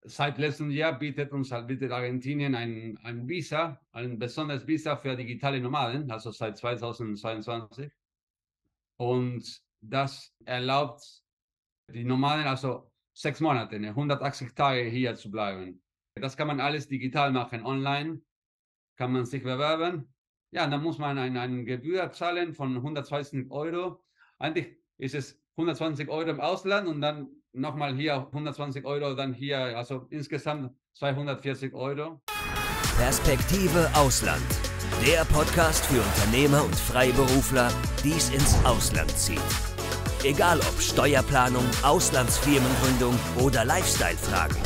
seit letztem Jahr bietet Argentinien ein Visa, ein besonderes Visa für digitale Nomaden, also seit 2022. Und das erlaubt die Nomaden also 6 Monate, 180 Tage hier zu bleiben. Das kann man alles digital machen, online kann man sich bewerben. Ja, dann muss man eine Gebühr zahlen von 120 Euro. Eigentlich ist es 120 Euro im Ausland und dann nochmal hier 120 Euro, dann hier, also insgesamt 240 Euro. Perspektive Ausland. Der Podcast für Unternehmer und Freiberufler, die es ins Ausland zieht. Egal ob Steuerplanung, Auslandsfirmengründung oder Lifestyle-Fragen.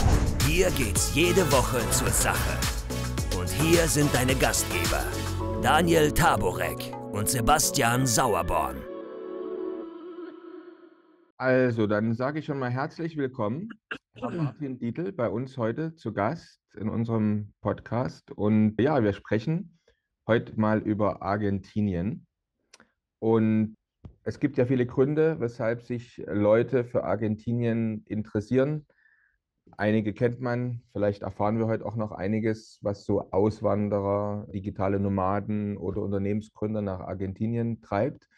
Hier geht's jede Woche zur Sache. Und hier sind deine Gastgeber, Daniel Taborek und Sebastian Sauerborn. Also, dann sage ich schon mal herzlich willkommen, Herr Martin Dietl, bei uns heute zu Gast in unserem Podcast. Und ja, wir sprechen heute mal über Argentinien. Und es gibt ja viele Gründe, weshalb sich Leute für Argentinien interessieren. Einige kennt man, vielleicht erfahren wir heute auch noch einiges, was so Auswanderer, digitale Nomaden oder Unternehmensgründer nach Argentinien treibt.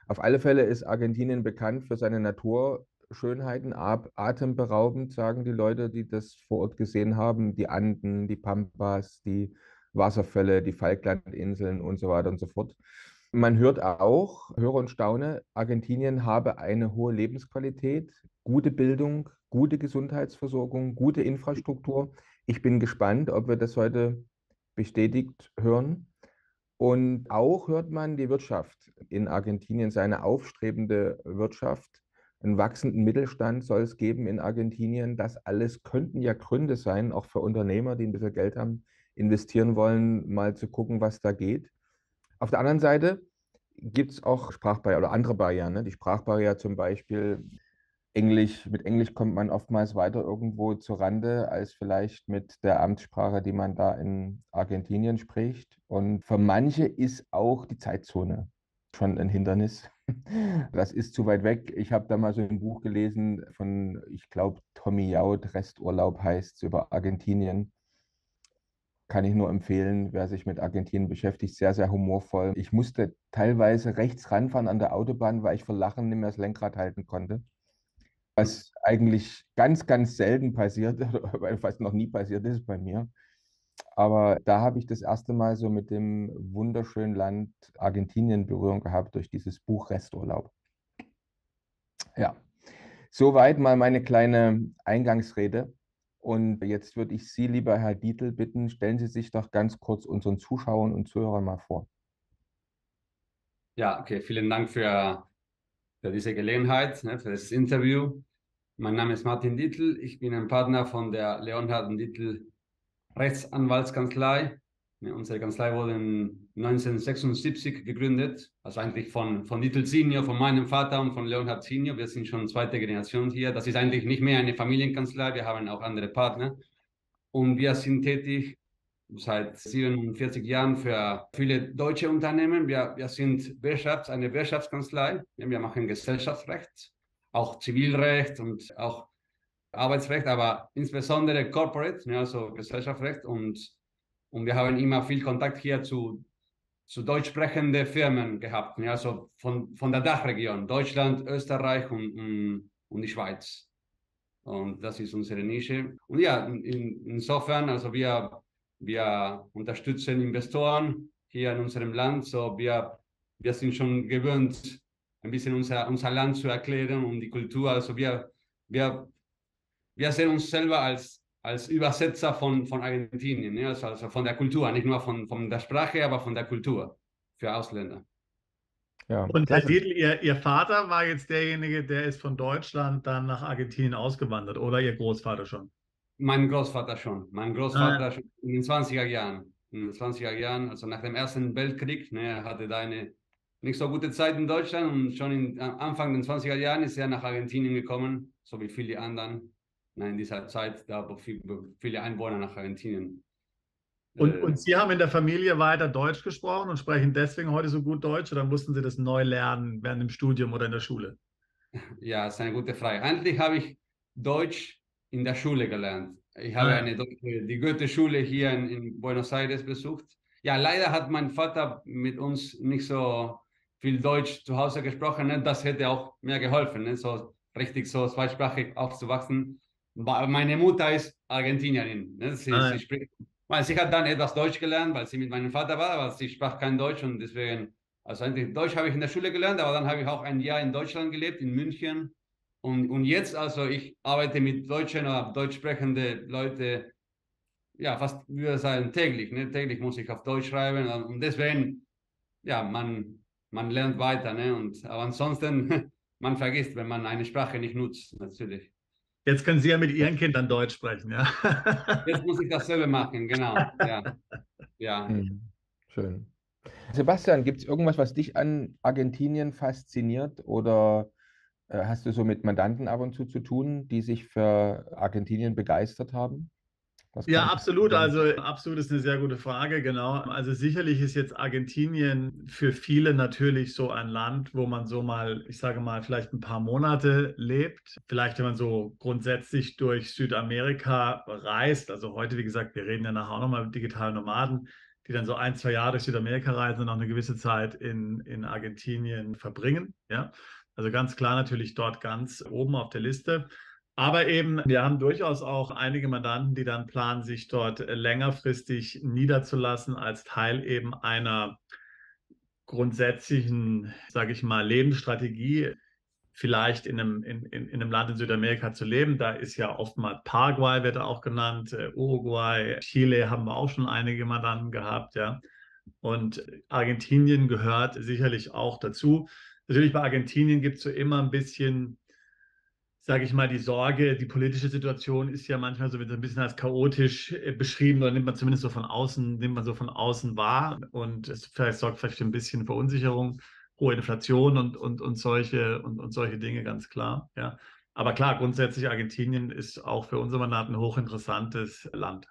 Auf alle Fälle ist Argentinien bekannt für seine Naturschönheiten, atemberaubend, sagen die Leute, die das vor Ort gesehen haben. Die Anden, die Pampas, die Wasserfälle, die Falklandinseln und so weiter und so fort. Man hört auch, höre und staune, Argentinien habe eine hohe Lebensqualität, gute Bildung, gute Gesundheitsversorgung, gute Infrastruktur. Ich bin gespannt, ob wir das heute bestätigt hören. Und auch hört man die Wirtschaft in Argentinien, seine aufstrebende Wirtschaft, einen wachsenden Mittelstand soll es geben in Argentinien. Das alles könnten ja Gründe sein, auch für Unternehmer, die ein bisschen Geld haben, investieren wollen, mal zu gucken, was da geht. Auf der anderen Seite gibt es auch Sprachbarrieren oder andere Barrieren. Ne? Die Sprachbarriere zum Beispiel, mit Englisch kommt man oftmals weiter irgendwo zur Rande als vielleicht mit der Amtssprache, die man da in Argentinien spricht. Und für manche ist auch die Zeitzone schon ein Hindernis. Das ist zu weit weg. Ich habe da mal so ein Buch gelesen von, ich glaube, Tommy Jaud, Resturlaub heißt es, über Argentinien. Kann ich nur empfehlen, wer sich mit Argentinien beschäftigt, sehr, sehr humorvoll. Ich musste teilweise rechts ranfahren an der Autobahn, weil ich vor Lachen nicht mehr das Lenkrad halten konnte. Was eigentlich ganz, ganz selten passiert, weil fast noch nie passiert ist bei mir. Aber da habe ich das erste Mal so mit dem wunderschönen Land Argentinien Berührung gehabt durch dieses Buch Resturlaub. Ja, soweit mal meine kleine Eingangsrede. Und jetzt würde ich Sie, lieber Herr Dietl, bitten, stellen Sie sich doch ganz kurz unseren Zuschauern und Zuhörern mal vor. Ja, okay, vielen Dank für diese Gelegenheit, für das Interview. Mein Name ist Martin Dietl, ich bin ein Partner von der Leonhard und Dietl Rechtsanwaltskanzlei. Unsere Kanzlei wurde 1976 gegründet, also eigentlich von Dietl Senior, von meinem Vater und von Leonhard Senior. Wir sind schon zweite Generation hier. Das ist eigentlich nicht mehr eine Familienkanzlei, wir haben auch andere Partner. Und wir sind tätig seit 47 Jahren für viele deutsche Unternehmen. Wir sind eine Wirtschaftskanzlei. Wir machen Gesellschaftsrecht, auch Zivilrecht und auch Arbeitsrecht, aber insbesondere Corporate, also Gesellschaftsrecht. Und wir haben immer viel Kontakt hier zu deutsch sprechenden Firmen gehabt, also von der Dachregion, Deutschland, Österreich und die Schweiz. Und das ist unsere Nische. Und ja, insofern, also wir unterstützen Investoren hier in unserem Land. So wir sind schon gewöhnt, ein bisschen unser Land zu erklären und die Kultur. Also wir sehen uns selber als Übersetzer von Argentinien, ne? Also von der Kultur, nicht nur von der Sprache, aber von der Kultur für Ausländer. Ja, und Herr Dietl, Ihr Vater war jetzt derjenige, der ist von Deutschland dann nach Argentinien ausgewandert, oder Ihr Großvater schon? Mein Großvater schon. Mein Großvater schon in den 20er Jahren. In den 20er Jahren, also nach dem Ersten Weltkrieg, ne, er hatte da eine nicht so gute Zeit in Deutschland und schon Anfang der 20er Jahren ist er nach Argentinien gekommen, so wie viele anderen. In dieser Zeit, da wo viele Einwohner nach Argentinien. Und Sie haben in der Familie weiter Deutsch gesprochen und sprechen deswegen heute so gut Deutsch, oder mussten Sie das neu lernen während dem Studium oder in der Schule? Ja, das ist eine gute Frage. Eigentlich habe ich Deutsch in der Schule gelernt. Ich habe die Goethe-Schule hier in Buenos Aires besucht. Ja, leider hat mein Vater mit uns nicht so viel Deutsch zu Hause gesprochen. Ne? Das hätte auch mir geholfen, ne? So richtig so zweisprachig aufzuwachsen. Meine Mutter ist Argentinierin. Ne? Sie spricht, sie hat dann etwas Deutsch gelernt, weil sie mit meinem Vater war, aber sie sprach kein Deutsch und deswegen, also eigentlich Deutsch habe ich in der Schule gelernt, aber dann habe ich auch ein Jahr in Deutschland gelebt, in München. Und jetzt, also ich arbeite mit deutschen oder deutsch sprechenden Leuten, ja, fast würde ich sagen täglich. Ne? Täglich muss ich auf Deutsch schreiben und deswegen, ja, man lernt weiter. Ne? Aber ansonsten, man vergisst, wenn man eine Sprache nicht nutzt, natürlich. Jetzt können Sie ja mit Ihren Kindern Deutsch sprechen, ja? Jetzt muss ich dasselbe machen, genau. Ja. Schön. Sebastian, gibt es irgendwas, was dich an Argentinien fasziniert oder hast du so mit Mandanten ab und zu tun, die sich für Argentinien begeistert haben? Ja, absolut. Also absolut ist eine sehr gute Frage, genau. Also sicherlich ist jetzt Argentinien für viele natürlich so ein Land, wo man so mal, ich sage mal, vielleicht ein paar Monate lebt. Vielleicht, wenn man so grundsätzlich durch Südamerika reist. Also heute, wie gesagt, wir reden ja nachher auch nochmal über digitale Nomaden, die dann so 1, 2 Jahre durch Südamerika reisen und auch eine gewisse Zeit in Argentinien verbringen. Ja, also ganz klar natürlich dort ganz oben auf der Liste. Aber eben, wir haben durchaus auch einige Mandanten, die dann planen, sich dort längerfristig niederzulassen als Teil eben einer grundsätzlichen, sage ich mal, Lebensstrategie, vielleicht in einem Land in Südamerika zu leben. Da ist ja oftmals Paraguay, wird auch genannt, Uruguay, Chile haben wir auch schon einige Mandanten gehabt, ja. Und Argentinien gehört sicherlich auch dazu. Natürlich bei Argentinien gibt es so immer ein bisschen, sage ich mal, die Sorge, die politische Situation ist ja manchmal so ein bisschen als chaotisch beschrieben oder nimmt man zumindest so von außen wahr und es sorgt vielleicht für ein bisschen Verunsicherung, hohe Inflation und solche Dinge, ganz klar. Ja. Aber klar, grundsätzlich Argentinien ist auch für unsere Mandanten ein hochinteressantes Land.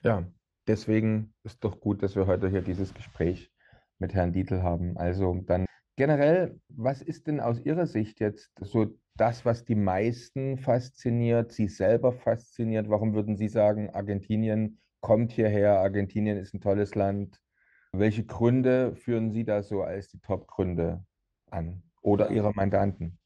Ja, deswegen ist doch gut, dass wir heute hier dieses Gespräch mit Herrn Dietl haben. Also dann generell, was ist denn aus Ihrer Sicht jetzt so das, was die meisten fasziniert, Sie selber fasziniert? Warum würden Sie sagen, Argentinien kommt hierher, Argentinien ist ein tolles Land? Welche Gründe führen Sie da so als die Top-Gründe an oder Ihre Mandanten?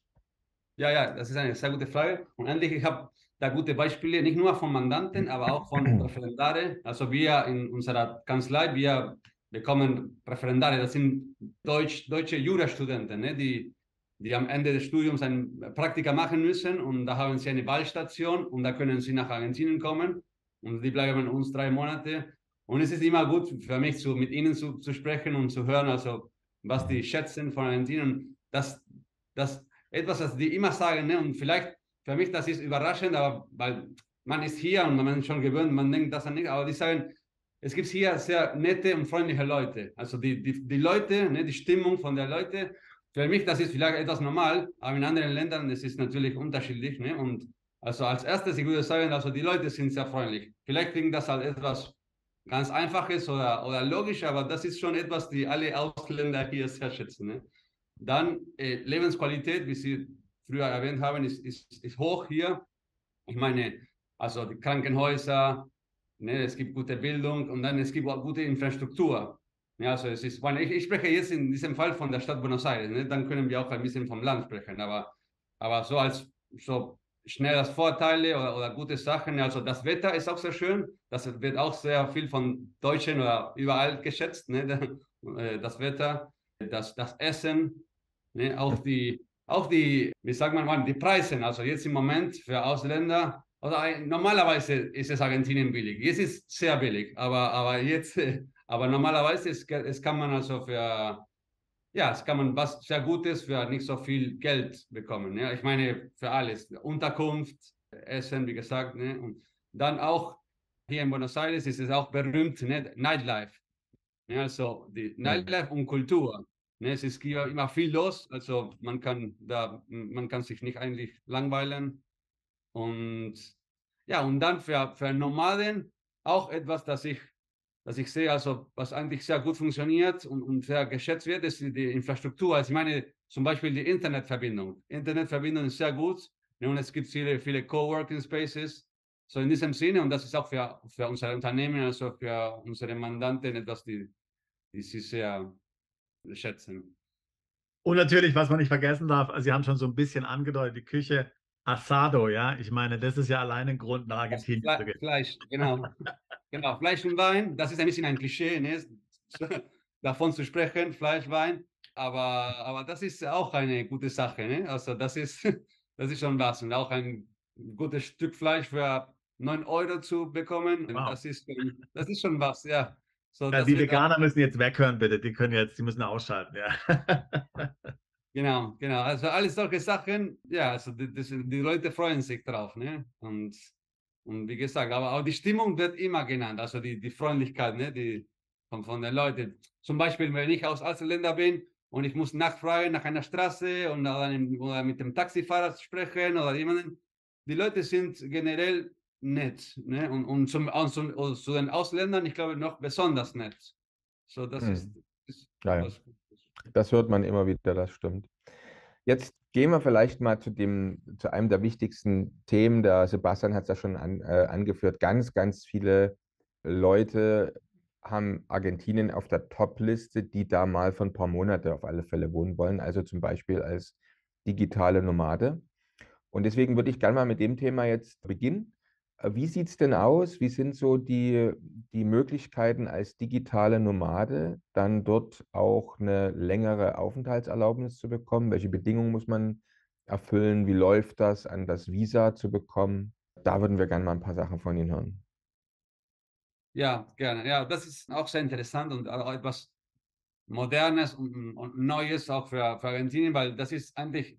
Ja, das ist eine sehr gute Frage. Und endlich, ich habe da gute Beispiele, nicht nur von Mandanten, aber auch von Referendare. Also wir in unserer Kanzlei, wir bekommen Referendare, das sind deutsche Jurastudenten, ne, die am Ende des Studiums ein Praktika machen müssen und da haben sie eine Wahlstation und da können sie nach Argentinien kommen und die bleiben uns 3 Monate. Und es ist immer gut für mich, mit ihnen zu sprechen und zu hören, also was die schätzen von Argentinien. Das etwas, das die immer sagen, ne? Und vielleicht für mich, das ist überraschend, aber weil man ist hier und man ist schon gewöhnt, man denkt das an nicht, aber die sagen, es gibt hier sehr nette und freundliche Leute. Also die Leute, ne, die Stimmung von der Leute, für mich, das ist vielleicht etwas normal, aber in anderen Ländern, das ist natürlich unterschiedlich. Ne? Und also als erstes, ich würde sagen, also die Leute sind sehr freundlich. Vielleicht klingt das als etwas ganz Einfaches oder logisch, aber das ist schon etwas, die alle Ausländer hier sehr schätzen. Ne? Dann Lebensqualität, wie Sie früher erwähnt haben, ist hoch hier. Ich meine, also die Krankenhäuser, ne, es gibt gute Bildung und dann es gibt auch gute Infrastruktur. Ja, also es ist, ich spreche jetzt in diesem Fall von der Stadt Buenos Aires, ne? Dann können wir auch ein bisschen vom Land sprechen, aber so als so schnell als Vorteile oder gute Sachen, also das Wetter ist auch sehr schön, das wird auch sehr viel von Deutschen oder überall geschätzt, ne? Das Wetter, das Essen, ne? Auch die, wie sagt man, die Preise, also jetzt im Moment für Ausländer, also normalerweise ist es Argentinien billig, jetzt ist es sehr billig, aber jetzt... Aber normalerweise es kann man also es kann man was sehr Gutes für nicht so viel Geld bekommen. Ja? Ich meine, für alles. Unterkunft, Essen, wie gesagt. Ne? Und dann auch hier in Buenos Aires ist es auch berühmt, ne? Nightlife. Ja, also die Nightlife und Kultur. Ne? Es ist hier immer viel los. Also man kann sich nicht eigentlich langweilen. Und ja, und dann für Nomaden auch etwas, das ich sehe, also was eigentlich sehr gut funktioniert und sehr geschätzt wird, ist die Infrastruktur. Also ich meine zum Beispiel die Internetverbindung. Internetverbindung ist sehr gut und es gibt viele Coworking Spaces. So in diesem Sinne, und das ist auch für unser Unternehmen, also für unsere Mandanten etwas, die sie sehr schätzen. Und natürlich, was man nicht vergessen darf, also Sie haben schon so ein bisschen angedeutet, die Küche Asado, ja. Ich meine, das ist ja allein ein Grund, nach Das Argentinien zu gehen. Fleisch, genau. Genau, Fleisch und Wein, das ist ein bisschen ein Klischee, ne? Davon zu sprechen, Fleisch, Wein, aber das ist auch eine gute Sache, ne? Also das ist, das ist schon was. Und auch ein gutes Stück Fleisch für 9 Euro zu bekommen, Wow. das ist schon was, ja. So, Ja, das die wird auch, Veganer müssen jetzt weghören, bitte. Die müssen ausschalten, ja. genau, genau. Also alles solche Sachen, ja, also die Leute freuen sich drauf, ne? Und wie gesagt, aber auch die Stimmung wird immer genannt, also die Freundlichkeit, ne? Von den Leuten. Zum Beispiel, wenn ich aus Ausländer bin und ich muss nachfragen nach einer Straße oder mit dem Taxifahrer sprechen oder jemanden, die Leute sind generell nett, ne? Und zu den Ausländern, ich glaube, noch besonders nett. So, das ist, Mhm. ist Ja, ja. was Gutes. Das hört man immer wieder, das stimmt. Jetzt gehen wir vielleicht mal zu einem der wichtigsten Themen. Der Sebastian hat es ja schon angeführt. Ganz, ganz viele Leute haben Argentinien auf der Top-Liste, die da mal für ein paar Monate auf alle Fälle wohnen wollen. Also zum Beispiel als digitale Nomade. Und deswegen würde ich gerne mal mit dem Thema jetzt beginnen. Wie sieht es denn aus? Wie sind so die Möglichkeiten als digitale Nomade, dann dort auch eine längere Aufenthaltserlaubnis zu bekommen? Welche Bedingungen muss man erfüllen? Wie läuft das, an das Visa zu bekommen? Da würden wir gerne mal ein paar Sachen von Ihnen hören. Ja, gerne. Ja, das ist auch sehr interessant und auch etwas Modernes und Neues auch für Argentinien, weil das ist eigentlich,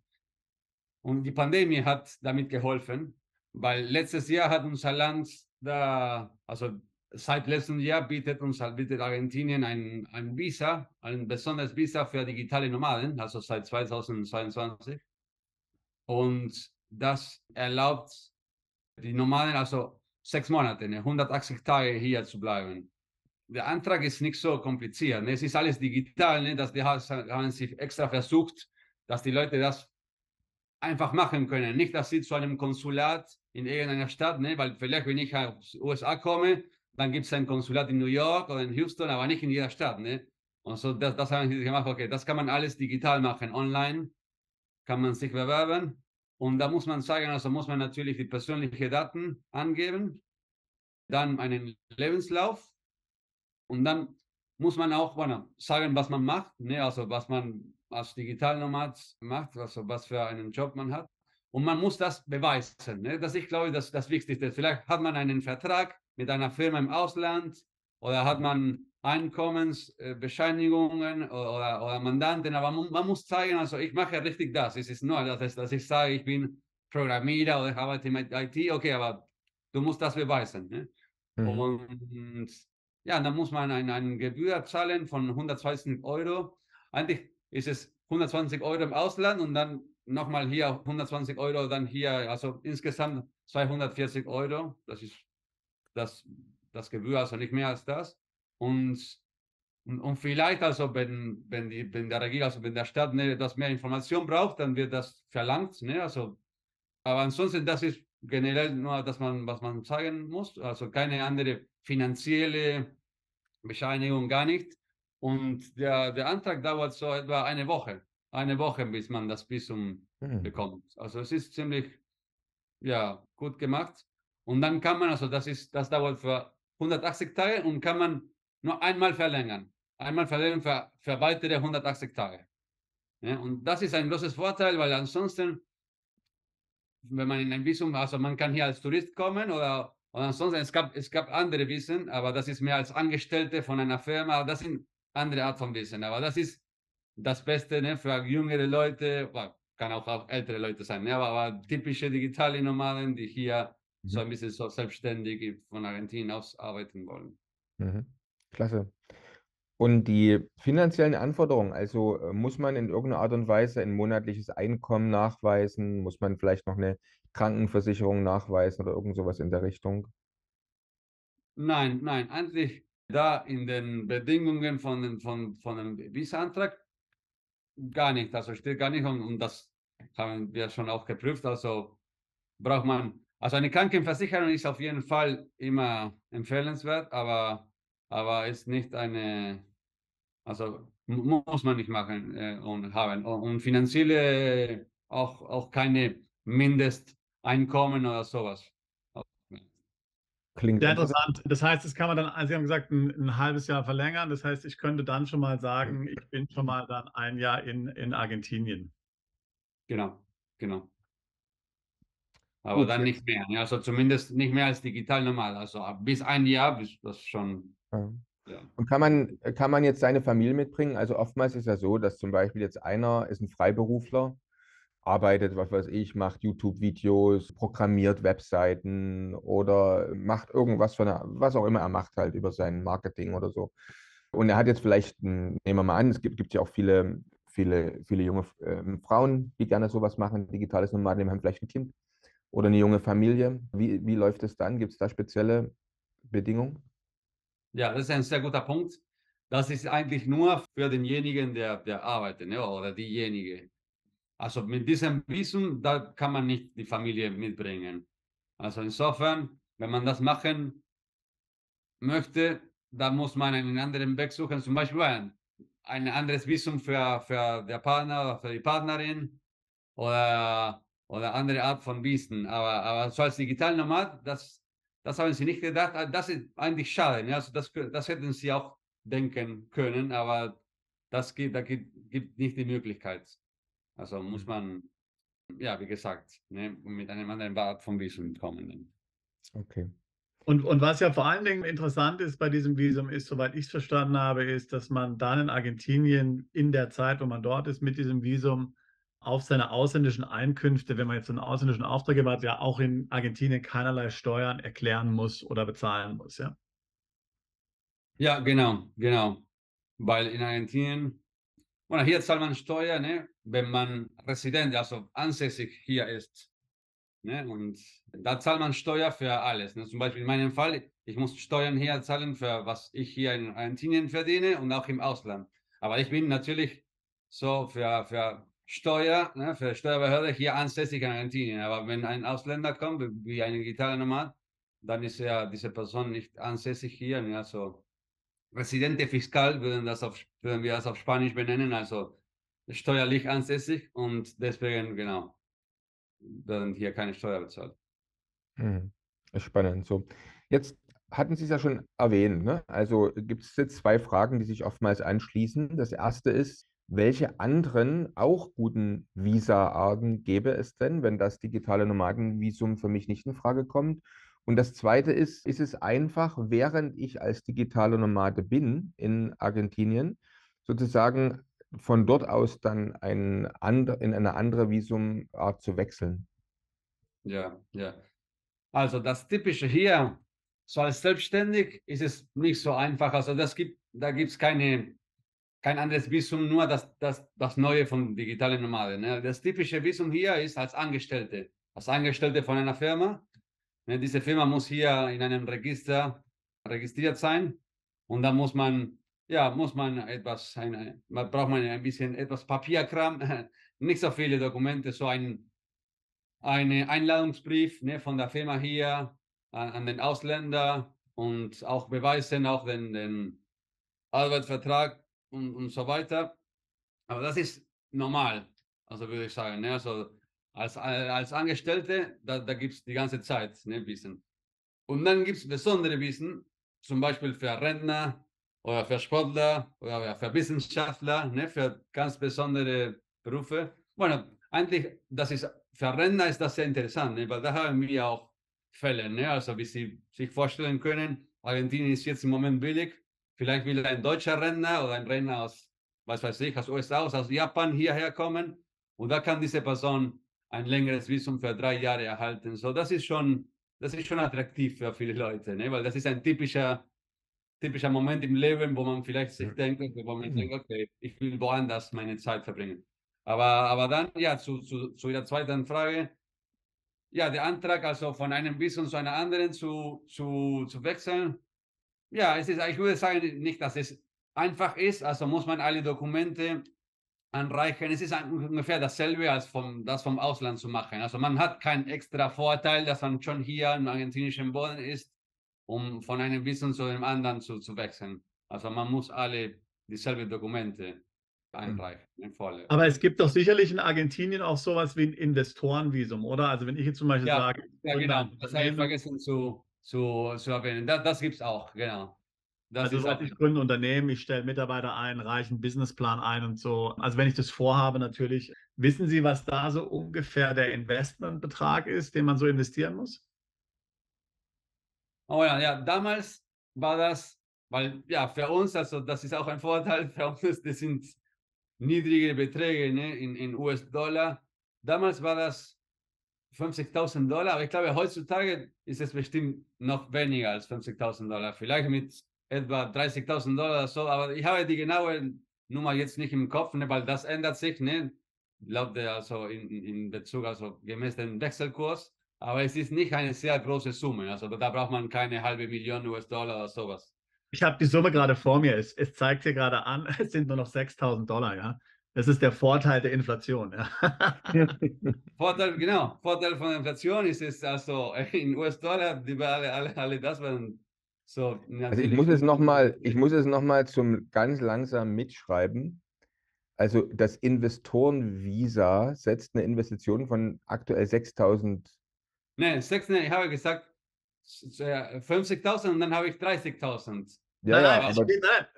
und die Pandemie hat damit geholfen, weil letztes Jahr hat unser Land da, also seit letztem Jahr bietet Argentinien ein Visa, ein besonderes Visa für digitale Nomaden, also seit 2022. Und das erlaubt die Nomaden also 6 Monate, ne, 180 Tage hier zu bleiben. Der Antrag ist nicht so kompliziert. Ne? Es ist alles digital. Ne? Die haben sich extra versucht, dass die Leute das einfach machen können. Nicht, dass sie zu einem Konsulat in irgendeiner Stadt, ne? Weil vielleicht, wenn ich aus den USA komme, dann gibt es ein Konsulat in New York oder in Houston, aber nicht in jeder Stadt. Ne? Und so, das haben sie gemacht. Okay, das kann man alles digital machen. Online kann man sich bewerben. Und da muss man sagen, also muss man natürlich die persönlichen Daten angeben, dann einen Lebenslauf. Und dann muss man auch sagen, was man macht, ne? Also was man als Digitalnomad macht, also was für einen Job man hat. Und man muss das beweisen. Ne? Das, ich glaube, das Wichtigste. Vielleicht hat man einen Vertrag mit einer Firma im Ausland oder hat man Einkommensbescheinigungen oder Mandanten, aber man muss zeigen, also ich mache richtig das. Es ist nur, dass ich sage, ich bin Programmierer oder ich arbeite mit IT, okay, aber du musst das beweisen. Ne? Mhm. Und ja, dann muss man eine Gebühr zahlen von 120 Euro. Eigentlich ist es 120 Euro im Ausland und dann nochmal hier 120 Euro, dann hier, also insgesamt 240 Euro. Das ist das Gebühr, also nicht mehr als das. Und vielleicht, also wenn der Regierung, also wenn der Staat ne, das mehr Information braucht, dann wird das verlangt. Ne? Also, aber ansonsten, das ist generell nur, was man sagen muss. Also keine andere finanzielle Bescheinigung, gar nicht. Und der Antrag dauert so etwa eine Woche, bis man das Visum Mhm. bekommt. Also es ist ziemlich, ja, gut gemacht. Und dann kann man, also das dauert für 180 Tage und kann man nur einmal verlängern. Einmal verlängern für weitere 180 Tage. Ja, und das ist ein großes Vorteil, weil ansonsten, wenn man in ein Visum, also man kann hier als Tourist kommen oder ansonsten, es gab andere Visen, aber das ist mehr als Angestellte von einer Firma, das sind andere Art von Visen, aber das ist das Beste, ne, für jüngere Leute, kann auch ältere Leute sein, ne, aber typische digitale Nomaden, die hier so Mhm. ein bisschen so selbstständig von Argentinien aus arbeiten wollen. Mhm. Klasse. Und die finanziellen Anforderungen, also muss man in irgendeiner Art und Weise ein monatliches Einkommen nachweisen? Muss man vielleicht noch eine Krankenversicherung nachweisen oder irgend sowas in der Richtung? Nein, eigentlich da in den Bedingungen von dem Visa-Antrag gar nicht, also steht gar nicht und das haben wir schon auch geprüft, also braucht man Also eine Krankenversicherung ist auf jeden Fall immer empfehlenswert, aber ist nicht eine, also muss man nicht machen und haben. Und finanzielle auch keine Mindesteinkommen oder sowas. Klingt Sehr interessant. interessant. Das heißt, das kann man dann, also Sie haben gesagt, ein halbes Jahr verlängern. Das heißt, ich könnte dann schon mal sagen, ich bin schon mal dann ein Jahr in Argentinien. Genau, genau. Aber Gut, dann jetzt. nicht mehr. Ja, also zumindest nicht mehr als digital normal. Also bis ein Jahr bis das schon. Ja. Ja. Und kann man jetzt seine Familie mitbringen? Also oftmals ist ja so, dass zum Beispiel jetzt einer ist ein Freiberufler, arbeitet, was weiß ich, macht YouTube-Videos, programmiert Webseiten oder macht irgendwas was auch immer er macht halt über sein Marketing oder so. Und er hat jetzt vielleicht, nehmen wir mal an, gibt ja auch viele junge Frauen, die gerne sowas machen, digitales Nomaden, die haben vielleicht ein Kind oder eine junge Familie. Wie läuft es dann? Gibt es da spezielle Bedingungen? Ja, das ist ein sehr guter Punkt. Das ist eigentlich nur für denjenigen, der arbeitet, ne, oder diejenige. Also mit diesem Visum, da kann man nicht die Familie mitbringen. Also insofern, wenn man das machen möchte, dann muss man einen anderen Weg suchen, zum Beispiel ein anderes Visum für der Partner oder für die Partnerin oder andere Art von Visum. Aber so als Digitalnomad, das haben sie nicht gedacht. Das ist eigentlich schade. Ne? Also das hätten sie auch denken können, aber da gibt nicht die Möglichkeit. Also muss man, ja, wie gesagt, ne, mit einem anderen Art von Visum kommen. Okay. Und was ja vor allen Dingen interessant ist bei diesem Visum ist, soweit ich es verstanden habe, ist, dass man dann in Argentinien in der Zeit, wo man dort ist, mit diesem Visum auf seine ausländischen Einkünfte, wenn man jetzt einen ausländischen Auftraggeber hat, ja auch in Argentinien keinerlei Steuern erklären muss oder bezahlen muss, ja. Ja, genau. Weil in Argentinien, bueno, hier zahlt man Steuer, ne, wenn man Resident, also ansässig hier ist. Ne? Und da zahlt man Steuer für alles. Ne? Zum Beispiel in meinem Fall, ich muss Steuern hier zahlen für was ich hier in Argentinien verdiene und auch im Ausland. Aber ich bin natürlich so für Steuer, ne, für Steuerbehörde hier ansässig in Argentinien. Aber wenn ein Ausländer kommt, wie ein digitaler Nomad, dann ist ja diese Person nicht ansässig hier. Ne? Also Residente Fiscal würden wir das auf Spanisch benennen, also steuerlich ansässig und deswegen, genau, werden hier keine Steuer bezahlt. Mhm. Ist spannend. So, jetzt hatten Sie es ja schon erwähnt, ne? Also gibt es jetzt zwei Fragen, die sich oftmals anschließen. Das erste ist, welche anderen auch guten Visa-Arten gäbe es denn, wenn das digitale Nomadenvisum für mich nicht in Frage kommt? Und das zweite ist es einfach, während ich als digitaler Nomade bin in Argentinien, sozusagen von dort aus dann in eine andere Visumart zu wechseln? Ja. Also das Typische hier, so als selbstständig ist es nicht so einfach. Also da gibt es kein anderes Visum, nur das Neue von digitalen Nomaden. Ne? Das typische Visum hier ist als Angestellte von einer Firma. Ne? Diese Firma muss hier in einem Register registriert sein und da braucht man ein bisschen etwas Papierkram, nicht so viele Dokumente, so einen Einladungsbrief, ne, von der Firma hier an den Ausländer und auch beweisen auch den Arbeitsvertrag und so weiter. Aber das ist normal, also würde ich sagen. Ne? Also als Angestellte, da gibt es die ganze Zeit, ne, Wissen. Und dann gibt es besondere Wissen, zum Beispiel für Rentner oder für Sportler oder für Wissenschaftler, ne, für ganz besondere Berufe. Bueno, eigentlich, für Rentner ist das sehr interessant, ne, weil da haben wir auch Fälle. Ne? Also wie Sie sich vorstellen können, Argentinien ist jetzt im Moment billig. Vielleicht will ein deutscher Rentner oder ein Rentner aus, was weiß ich, aus USA, aus Japan hierher kommen. Und da kann diese Person ein längeres Visum für 3 Jahre erhalten. So, das ist schon attraktiv für viele Leute, ne? Weil das ist ein typischer Moment im Leben, wo man vielleicht sich denkt, okay, ich will woanders meine Zeit verbringen. Aber dann, ja, zu Ihrer zweiten Frage, ja, der Antrag, also von einem Visum zu einer anderen zu wechseln, ja, ich würde sagen, nicht, dass es einfach ist, also muss man alle Dokumente anreichen. Es ist ungefähr dasselbe als das vom Ausland zu machen. Also man hat keinen extra Vorteil, dass man schon hier im argentinischen Boden ist, um von einem Visum zu dem anderen zu wechseln. Also man muss alle dieselben Dokumente einreichen, in volle. Aber es gibt doch sicherlich in Argentinien auch sowas wie ein Investorenvisum, oder? Also wenn ich jetzt zum Beispiel sage, ja, genau, das habe ich vergessen zu erwähnen. Das gibt es auch, genau. Das ist auch, ich gründe ein Unternehmen, ich stelle Mitarbeiter ein, reiche einen Businessplan ein und so. Also wenn ich das vorhabe, natürlich. Wissen Sie, was da so ungefähr der Investmentbetrag ist, den man so investieren muss? oh ja, damals war das, weil ja, für uns, also das ist auch ein Vorteil, für uns, das sind niedrige Beträge, ne, in US-Dollar. Damals war das $50.000, aber ich glaube, heutzutage ist es bestimmt noch weniger als $50.000. Vielleicht mit etwa $30.000 oder so, aber ich habe die genaue Nummer jetzt nicht im Kopf, ne, weil das ändert sich, ne, laut der, also in Bezug, also gemäß dem Wechselkurs. Aber es ist nicht eine sehr große Summe. Also da braucht man keine halbe Million US-Dollar oder sowas. Ich habe die Summe gerade vor mir. Es zeigt hier gerade an, es sind nur noch $6.000, ja. Das ist der Vorteil der Inflation. Ja. Vorteil, Vorteil von der Inflation ist es also in US-Dollar, die alle das werden so. Also ich muss es noch mal zum ganz langsam mitschreiben. Also das Investorenvisa setzt eine Investition von aktuell 6.000. Ne, ich habe gesagt 50.000 und dann habe ich 30.000. Ja,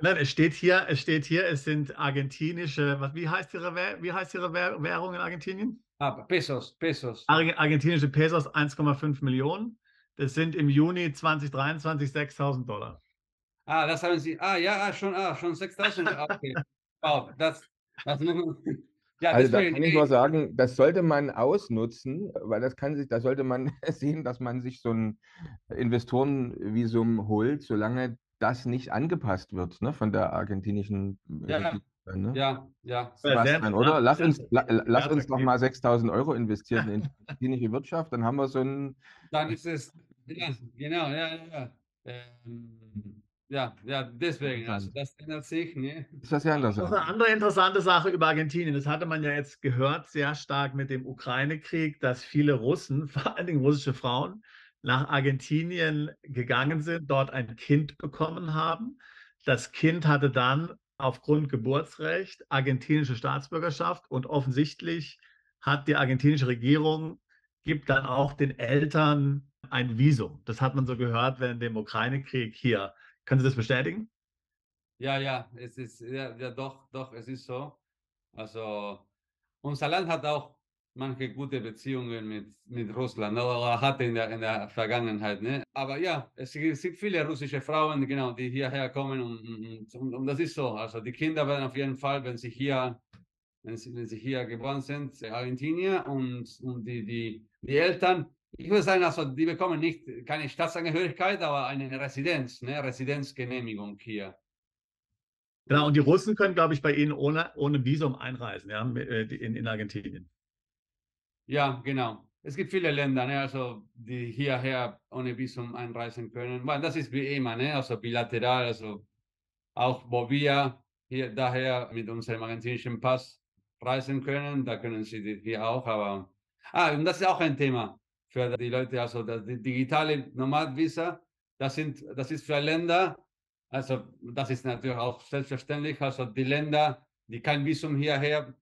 Nein, es steht hier, es sind argentinische, wie heißt Ihre Währung in Argentinien? Pesos. Argentinische Pesos 1,5 Millionen. Das sind im Juni 2023 $6.000. Das haben Sie. Schon 6.000. Okay. Wow, das ja, also da deswegen. kann ich nur sagen, das sollte man ausnutzen, weil da sollte man sehen, dass man sich so ein Investorenvisum holt, solange das nicht angepasst wird, ne, von der argentinischen Regierung. Ne? Ja. Sebastian, oder? Lass uns doch mal 6.000 Euro investieren in die argentinische Wirtschaft, dann haben wir so ein. Dann ist es, ja, genau, deswegen, also das ändert sich, ne? Ist das ja Das ist eine andere interessante Sache über Argentinien. Das hatte man ja jetzt gehört, sehr stark mit dem Ukraine-Krieg, dass viele Russen, vor allen Dingen russische Frauen, nach Argentinien gegangen sind, dort ein Kind bekommen haben. Das Kind hatte dann aufgrund Geburtsrecht argentinische Staatsbürgerschaft und offensichtlich hat die argentinische Regierung, gibt dann auch den Eltern ein Visum. Das hat man so gehört während dem Ukraine-Krieg hier. Können Sie das bestätigen? Ja, es ist, doch, es ist so. Also, unser Land hat auch manche gute Beziehungen mit Russland, oder hatte in der Vergangenheit, ne? Aber ja, es gibt viele russische Frauen, genau, die hierher kommen und das ist so. Also, die Kinder werden auf jeden Fall, wenn sie hier geboren sind, Argentinier und die Eltern, ich würde sagen, also die bekommen nicht keine Staatsangehörigkeit, aber eine Residenz, ne, Residenzgenehmigung hier. Genau, und die Russen können, glaube ich, bei Ihnen ohne Visum einreisen, ja, in Argentinien. Ja, genau. Es gibt viele Länder, ne, also die hierher ohne Visum einreisen können. Weil das ist wie immer, ne, also bilateral, also auch wo wir daher mit unserem argentinischen Pass reisen können, da können sie hier auch, aber und das ist auch ein Thema für die Leute, also das digitale Nomad-Visa, das ist für Länder, also das ist natürlich auch selbstverständlich, also die Länder, die kein Visum hierher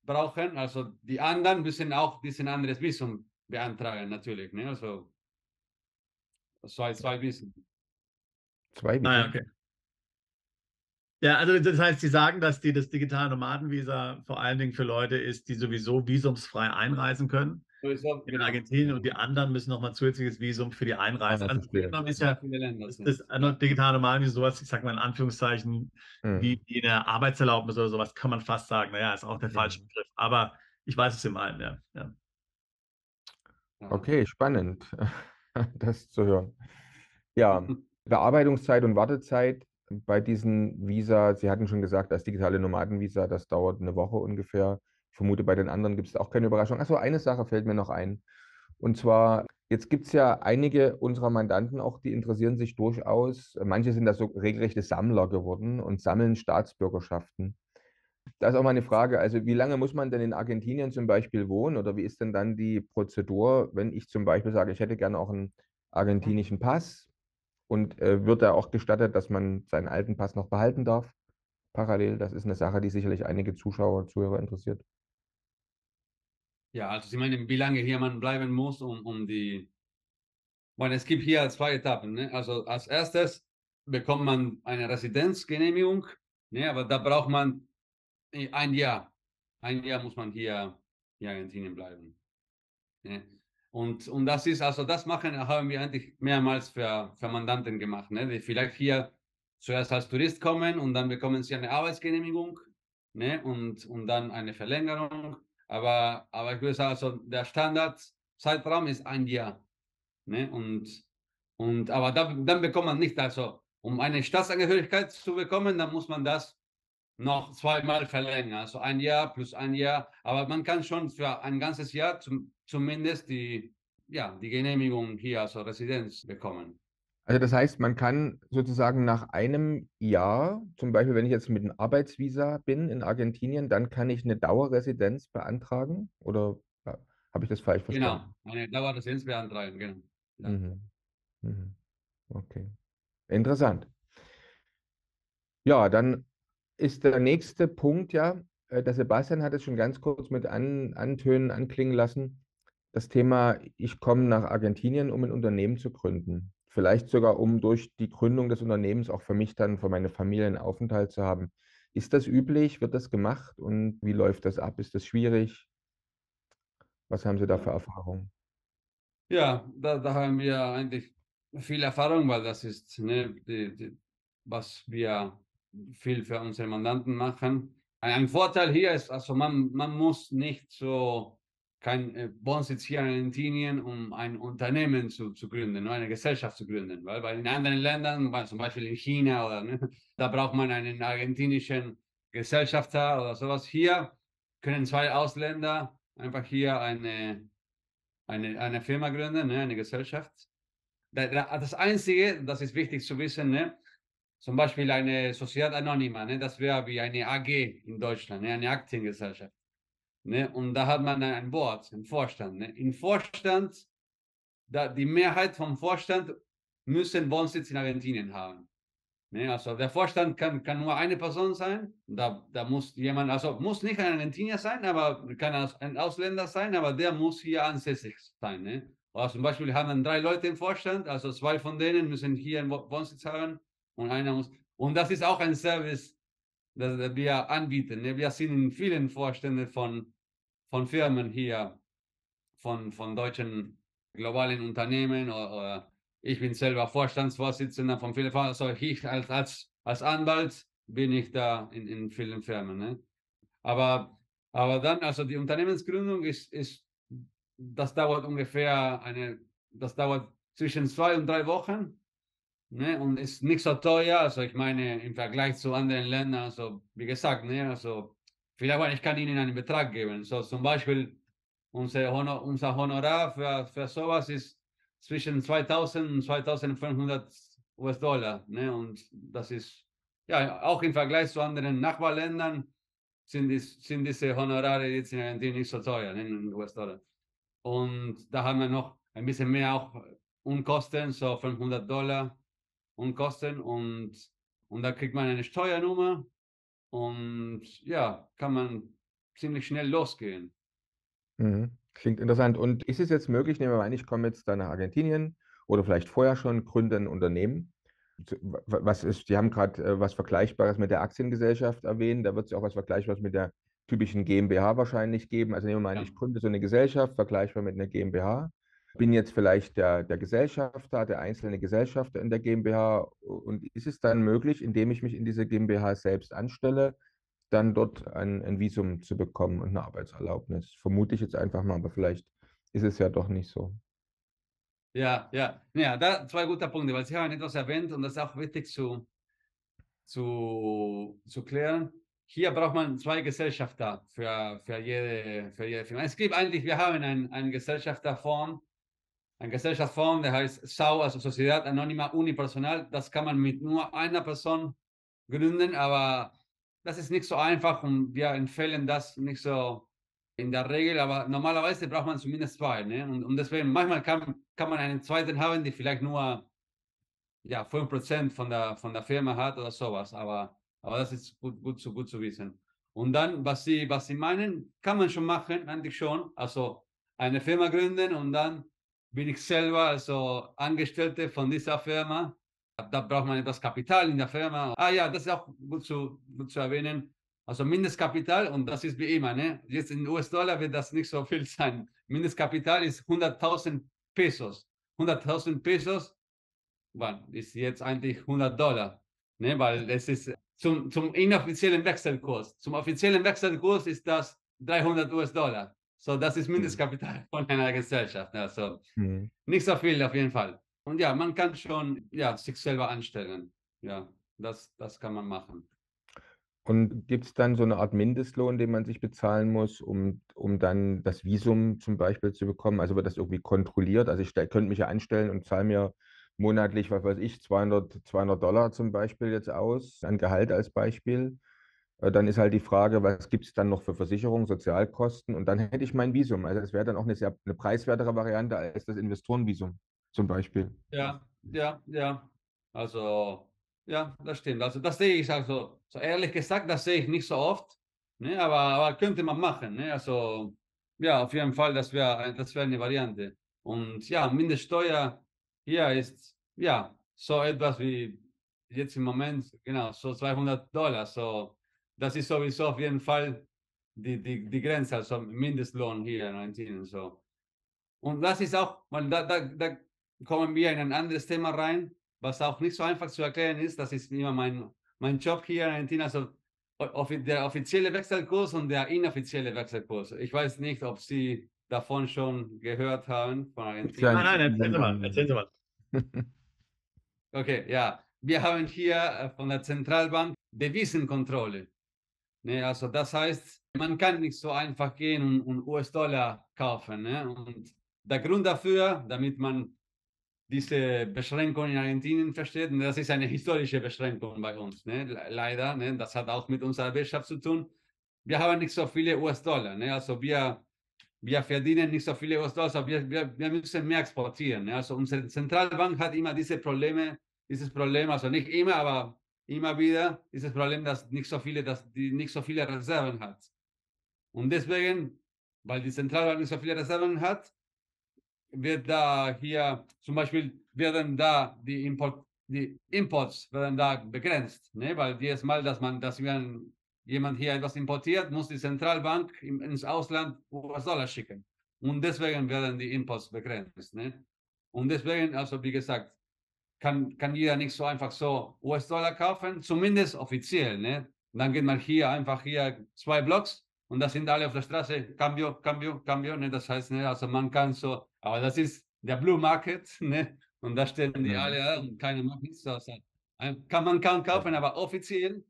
brauchen, also die anderen müssen auch ein anderes Visum beantragen, natürlich, ne? Also zwei Visum. Zwei Visum. Ah, okay. Ja, also das heißt, Sie sagen, dass das digitale Nomadenvisa vor allen Dingen für Leute ist, die sowieso visumsfrei einreisen können in Argentinien, und die anderen müssen nochmal zusätzliches Visum für die Einreise. Also ist ja das digitale Nomadenvisa sowas, ich sage mal in Anführungszeichen, wie eine Arbeitserlaubnis oder sowas, kann man fast sagen. Naja, ist auch der falsche Begriff. Aber ich weiß es im meinen, ja. Okay, spannend, das zu hören. Ja, Bearbeitungszeit und Wartezeit bei diesen Visa, Sie hatten schon gesagt, das digitale Nomadenvisa, das dauert eine Woche ungefähr. Ich vermute, bei den anderen gibt es auch keine Überraschung. Achso, eine Sache fällt mir noch ein. Und zwar, jetzt gibt es ja einige unserer Mandanten auch, die interessieren sich durchaus. Manche sind da so regelrechte Sammler geworden und sammeln Staatsbürgerschaften. Da ist auch mal eine Frage, also wie lange muss man denn in Argentinien zum Beispiel wohnen oder wie ist denn dann die Prozedur, wenn ich zum Beispiel sage, ich hätte gerne auch einen argentinischen Pass und wird da auch gestattet, dass man seinen alten Pass noch behalten darf? Parallel, das ist eine Sache, die sicherlich einige Zuschauer und Zuhörer interessiert. Ja, also Sie meinen, wie lange hier man bleiben muss, um die. Bueno, es gibt hier zwei Etappen. Ne? Also als erstes bekommt man eine Residenzgenehmigung, ne? Aber da braucht man ein Jahr. Ein Jahr muss man hier in Argentinien bleiben. Ne? Und das ist, also das haben wir eigentlich mehrmals für Mandanten gemacht, ne? Die vielleicht hier zuerst als Tourist kommen und dann bekommen sie eine Arbeitsgenehmigung, ne? Und dann eine Verlängerung. Aber ich würde sagen, also der Standardzeitraum ist ein Jahr. Ne? Aber dann bekommt man nicht, also um eine Staatsangehörigkeit zu bekommen, dann muss man das noch zweimal verlängern, also ein Jahr plus ein Jahr. Aber man kann schon für ein ganzes Jahr zumindest die Genehmigung hier, also Residenz bekommen. Also das heißt, man kann sozusagen nach einem Jahr, zum Beispiel wenn ich jetzt mit einem Arbeitsvisa bin in Argentinien, dann kann ich eine Dauerresidenz beantragen? Oder habe ich das falsch Genau, verstanden? eine Dauerresidenz beantragen, genau. Ja. Mhm. Mhm. Okay. Interessant. Ja, dann ist der nächste Punkt ja, der Sebastian hat es schon ganz kurz mit Antönen anklingen lassen, das Thema, ich komme nach Argentinien, um ein Unternehmen zu gründen. Vielleicht sogar, um durch die Gründung des Unternehmens auch für mich dann, für meine Familie einen Aufenthalt zu haben. Ist das üblich? Wird das gemacht? Und wie läuft das ab? Ist das schwierig? Was haben Sie da für Erfahrungen? Ja, da haben wir eigentlich viel Erfahrung, weil das ist, ne, was wir viel für unsere Mandanten machen. Ein Vorteil hier ist, also man muss nicht kein Wohnsitz hier in Argentinien, um ein Unternehmen zu gründen, nur eine Gesellschaft zu gründen, weil in anderen Ländern, weil zum Beispiel in China oder ne, da braucht man einen argentinischen Gesellschafter oder sowas. Hier können zwei Ausländer einfach hier eine Firma gründen, ne, eine Gesellschaft. Das Einzige, das ist wichtig zu wissen, ne, zum Beispiel eine Sociedad Anonyma, ne, das wäre wie eine AG in Deutschland, ne, eine Aktiengesellschaft. Ne, und da hat man ein Board, einen Vorstand. Ne. Im Vorstand, die Mehrheit vom Vorstand müssen Wohnsitz in Argentinien haben. Ne, also der Vorstand kann nur eine Person sein. Da muss jemand, also muss nicht ein Argentinier sein, aber kann ein Ausländer sein, aber der muss hier ansässig sein. Ne? Oder zum Beispiel haben dann 3 Leute im Vorstand, also 2 von denen müssen hier einen Wohnsitz haben und einer muss. Und das ist auch ein Service, das wir anbieten. Ne? Wir sind in vielen Vorständen von Firmen hier, von deutschen globalen Unternehmen oder ich bin selber Vorstandsvorsitzender von vielen Firmen. Also ich als Anwalt bin ich da in vielen Firmen. Ne? Aber dann, also die Unternehmensgründung das dauert das dauert zwischen 2 und 3 Wochen. Ne? Und ist nicht so teuer. Also ich meine, im Vergleich zu anderen Ländern, also wie gesagt, ne? Also vielleicht, ich kann Ihnen einen Betrag geben. So zum Beispiel unser Honorar für sowas ist zwischen 2000 und 2500 US-Dollar. Ne? Und das ist, ja, auch im Vergleich zu anderen Nachbarländern sind diese Honorare jetzt in Argentinien nicht so teuer, ne? In US-Dollar. Und da haben wir noch ein bisschen mehr auch Unkosten, so $500 Unkosten. Und da kriegt man eine Steuernummer und ja, kann man ziemlich schnell losgehen. Mhm. Klingt interessant. Und ist es jetzt möglich, nehmen wir mal an, ich komme jetzt da nach Argentinien oder vielleicht vorher schon, gründe ein Unternehmen. Was ist, die haben gerade was Vergleichbares mit der Aktiengesellschaft erwähnt, da wird es auch was Vergleichbares mit der typischen GmbH wahrscheinlich geben. Also nehmen wir mal an, Ja. ich gründe so eine Gesellschaft, vergleichbar mit einer GmbH. Bin jetzt vielleicht der Gesellschafter, der einzelne Gesellschafter in der GmbH. Und ist es dann möglich, indem ich mich in diese GmbH selbst anstelle, dann dort ein Visum zu bekommen und eine Arbeitserlaubnis? Vermute ich jetzt einfach mal, aber vielleicht ist es ja doch nicht so. Ja, ja, ja, da 2 gute Punkte, weil Sie haben etwas erwähnt und das ist auch wichtig zu klären. Hier braucht man 2 Gesellschafter für jede Firma. Es gibt eigentlich, wir haben einen Gesellschafterform, der heißt SAU, also Sociedad Anónima Unipersonal. Das kann man mit nur einer Person gründen, aber das ist nicht so einfach und wir empfehlen das nicht so in der Regel, aber normalerweise braucht man zumindest zwei. Ne? Und deswegen, manchmal kann man einen zweiten haben, die vielleicht nur ja, 5% von der Firma hat oder sowas, aber das ist gut zu wissen. Und dann, was Sie meinen, kann man schon machen, eigentlich schon. Also eine Firma gründen und dann bin ich selber also Angestellte von dieser Firma. Da braucht man etwas Kapital in der Firma. Ah ja, das ist auch gut zu erwähnen. Also Mindestkapital, und das ist wie immer, ne? Jetzt in US-Dollar wird das nicht so viel sein. Mindestkapital ist 100.000 Pesos. 100.000 Pesos ist jetzt eigentlich $100, ne? Weil es ist zum inoffiziellen Wechselkurs. Zum offiziellen Wechselkurs ist das 300 US-Dollar. So, das ist Mindestkapital von einer Gesellschaft. Also nicht so viel auf jeden Fall. Und ja, man kann schon ja, sich selber anstellen. Ja, das kann man machen. Und gibt es dann so eine Art Mindestlohn, den man sich bezahlen muss, um dann das Visum zum Beispiel zu bekommen? Also wird das irgendwie kontrolliert? Also ich könnte mich ja anstellen und zahle mir monatlich, was weiß ich, $200 zum Beispiel jetzt aus, an Gehalt als Beispiel. Dann ist halt die Frage, was gibt es dann noch für Versicherungen, Sozialkosten? Und dann hätte ich mein Visum. Also das wäre dann auch eine preiswertere Variante als das Investorenvisum zum Beispiel. Ja. Also, ja, das stimmt. Also, das sehe ich also, so ehrlich gesagt, das sehe ich nicht so oft. Ne? Aber könnte man machen. Ne? Also, ja, auf jeden Fall, das wär eine Variante. Und ja, Mindeststeuer hier ist, ja, so etwas wie jetzt im Moment, genau, so $200. So, das ist sowieso auf jeden Fall die Grenze, also Mindestlohn hier in Argentinien. So. Und das ist auch, weil da kommen wir in ein anderes Thema rein, was auch nicht so einfach zu erklären ist. Das ist immer mein Job hier in Argentinien, also der offizielle Wechselkurs und der inoffizielle Wechselkurs. Ich weiß nicht, ob Sie davon schon gehört haben von Argentinien. Nein, erzählen Sie mal. Okay, ja. Wir haben hier von der Zentralbank Devisenkontrolle. Ne, also das heißt, man kann nicht so einfach gehen und US-Dollar kaufen. Ne? Und der Grund dafür, damit man diese Beschränkung in Argentinien versteht, und das ist eine historische Beschränkung bei uns, ne? Leider, ne? Das hat auch mit unserer Wirtschaft zu tun. Wir haben nicht so viele US-Dollar, ne? Also wir verdienen nicht so viele US-Dollar, aber wir müssen mehr exportieren. Ne? Also unsere Zentralbank hat immer dieses Problem, also nicht immer, aber immer wieder dieses Problem, dass die nicht so viele Reserven hat. Und deswegen, weil die Zentralbank nicht so viele Reserven hat, wird da hier zum Beispiel werden da die Imports werden da begrenzt, ne? Weil jedes Mal, dass jemand hier etwas importiert, muss die Zentralbank ins Ausland US-Dollar schicken. Und deswegen werden die Imports begrenzt, ne? Und deswegen, also wie gesagt, kann jeder nicht so einfach so US-Dollar kaufen, zumindest offiziell, ne? Und dann geht man einfach hier 2 Blocks und das sind alle auf der Straße, Cambio, ne? Das heißt, ne, also man kann so, aber das ist der Blue Market, ne? Und da stehen die alle und keiner macht nichts. Also, man kann kaufen, aber offiziell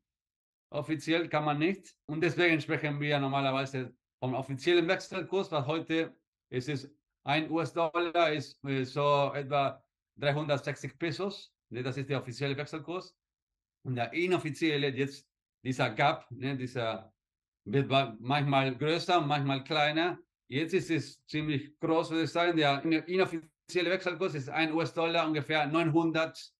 kann man nicht. Und deswegen sprechen wir normalerweise vom offiziellen Wechselkurs, was heute ist 1 US-Dollar ist so etwa 360 Pesos. Ne? Das ist der offizielle Wechselkurs. Und der inoffizielle, jetzt dieser Gap, ne, dieser wird manchmal größer, manchmal kleiner. Jetzt ist es ziemlich groß, würde ich sagen. Der inoffizielle Wechselkurs ist 1 US-Dollar ungefähr 900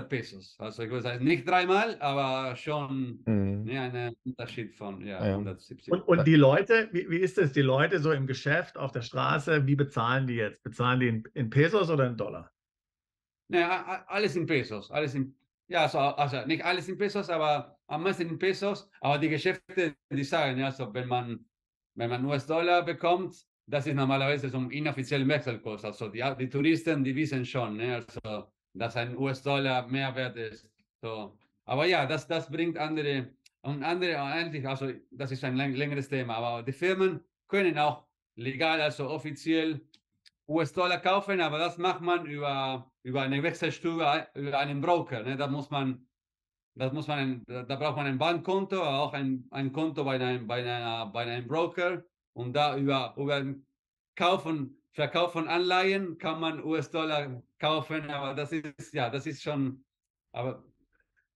Pesos. Also ich würde sagen, nicht dreimal, aber schon ne, ein Unterschied von 170. Und die Leute, wie ist es? Die Leute so im Geschäft, auf der Straße, wie bezahlen die jetzt? Bezahlen die in Pesos oder in Dollar? Ne, alles in Pesos. Also nicht alles in Pesos, aber am meisten in Pesos. Aber die Geschäfte, die sagen, ja, also wenn man US-Dollar bekommt, das ist normalerweise so ein inoffizieller Wechselkurs. Also die Touristen, die wissen schon, ne, also, dass ein US-Dollar mehr wert ist. So. Aber ja, das bringt andere eigentlich, also das ist ein längeres Thema, aber die Firmen können auch legal, also offiziell US-Dollar kaufen, aber das macht man über eine Wechselstube, über einen Broker. Ne? Da braucht man ein Bankkonto, auch ein Konto bei einem Broker, und da über Kauf und Verkauf von Anleihen kann man US-Dollar kaufen, aber das ist schon, aber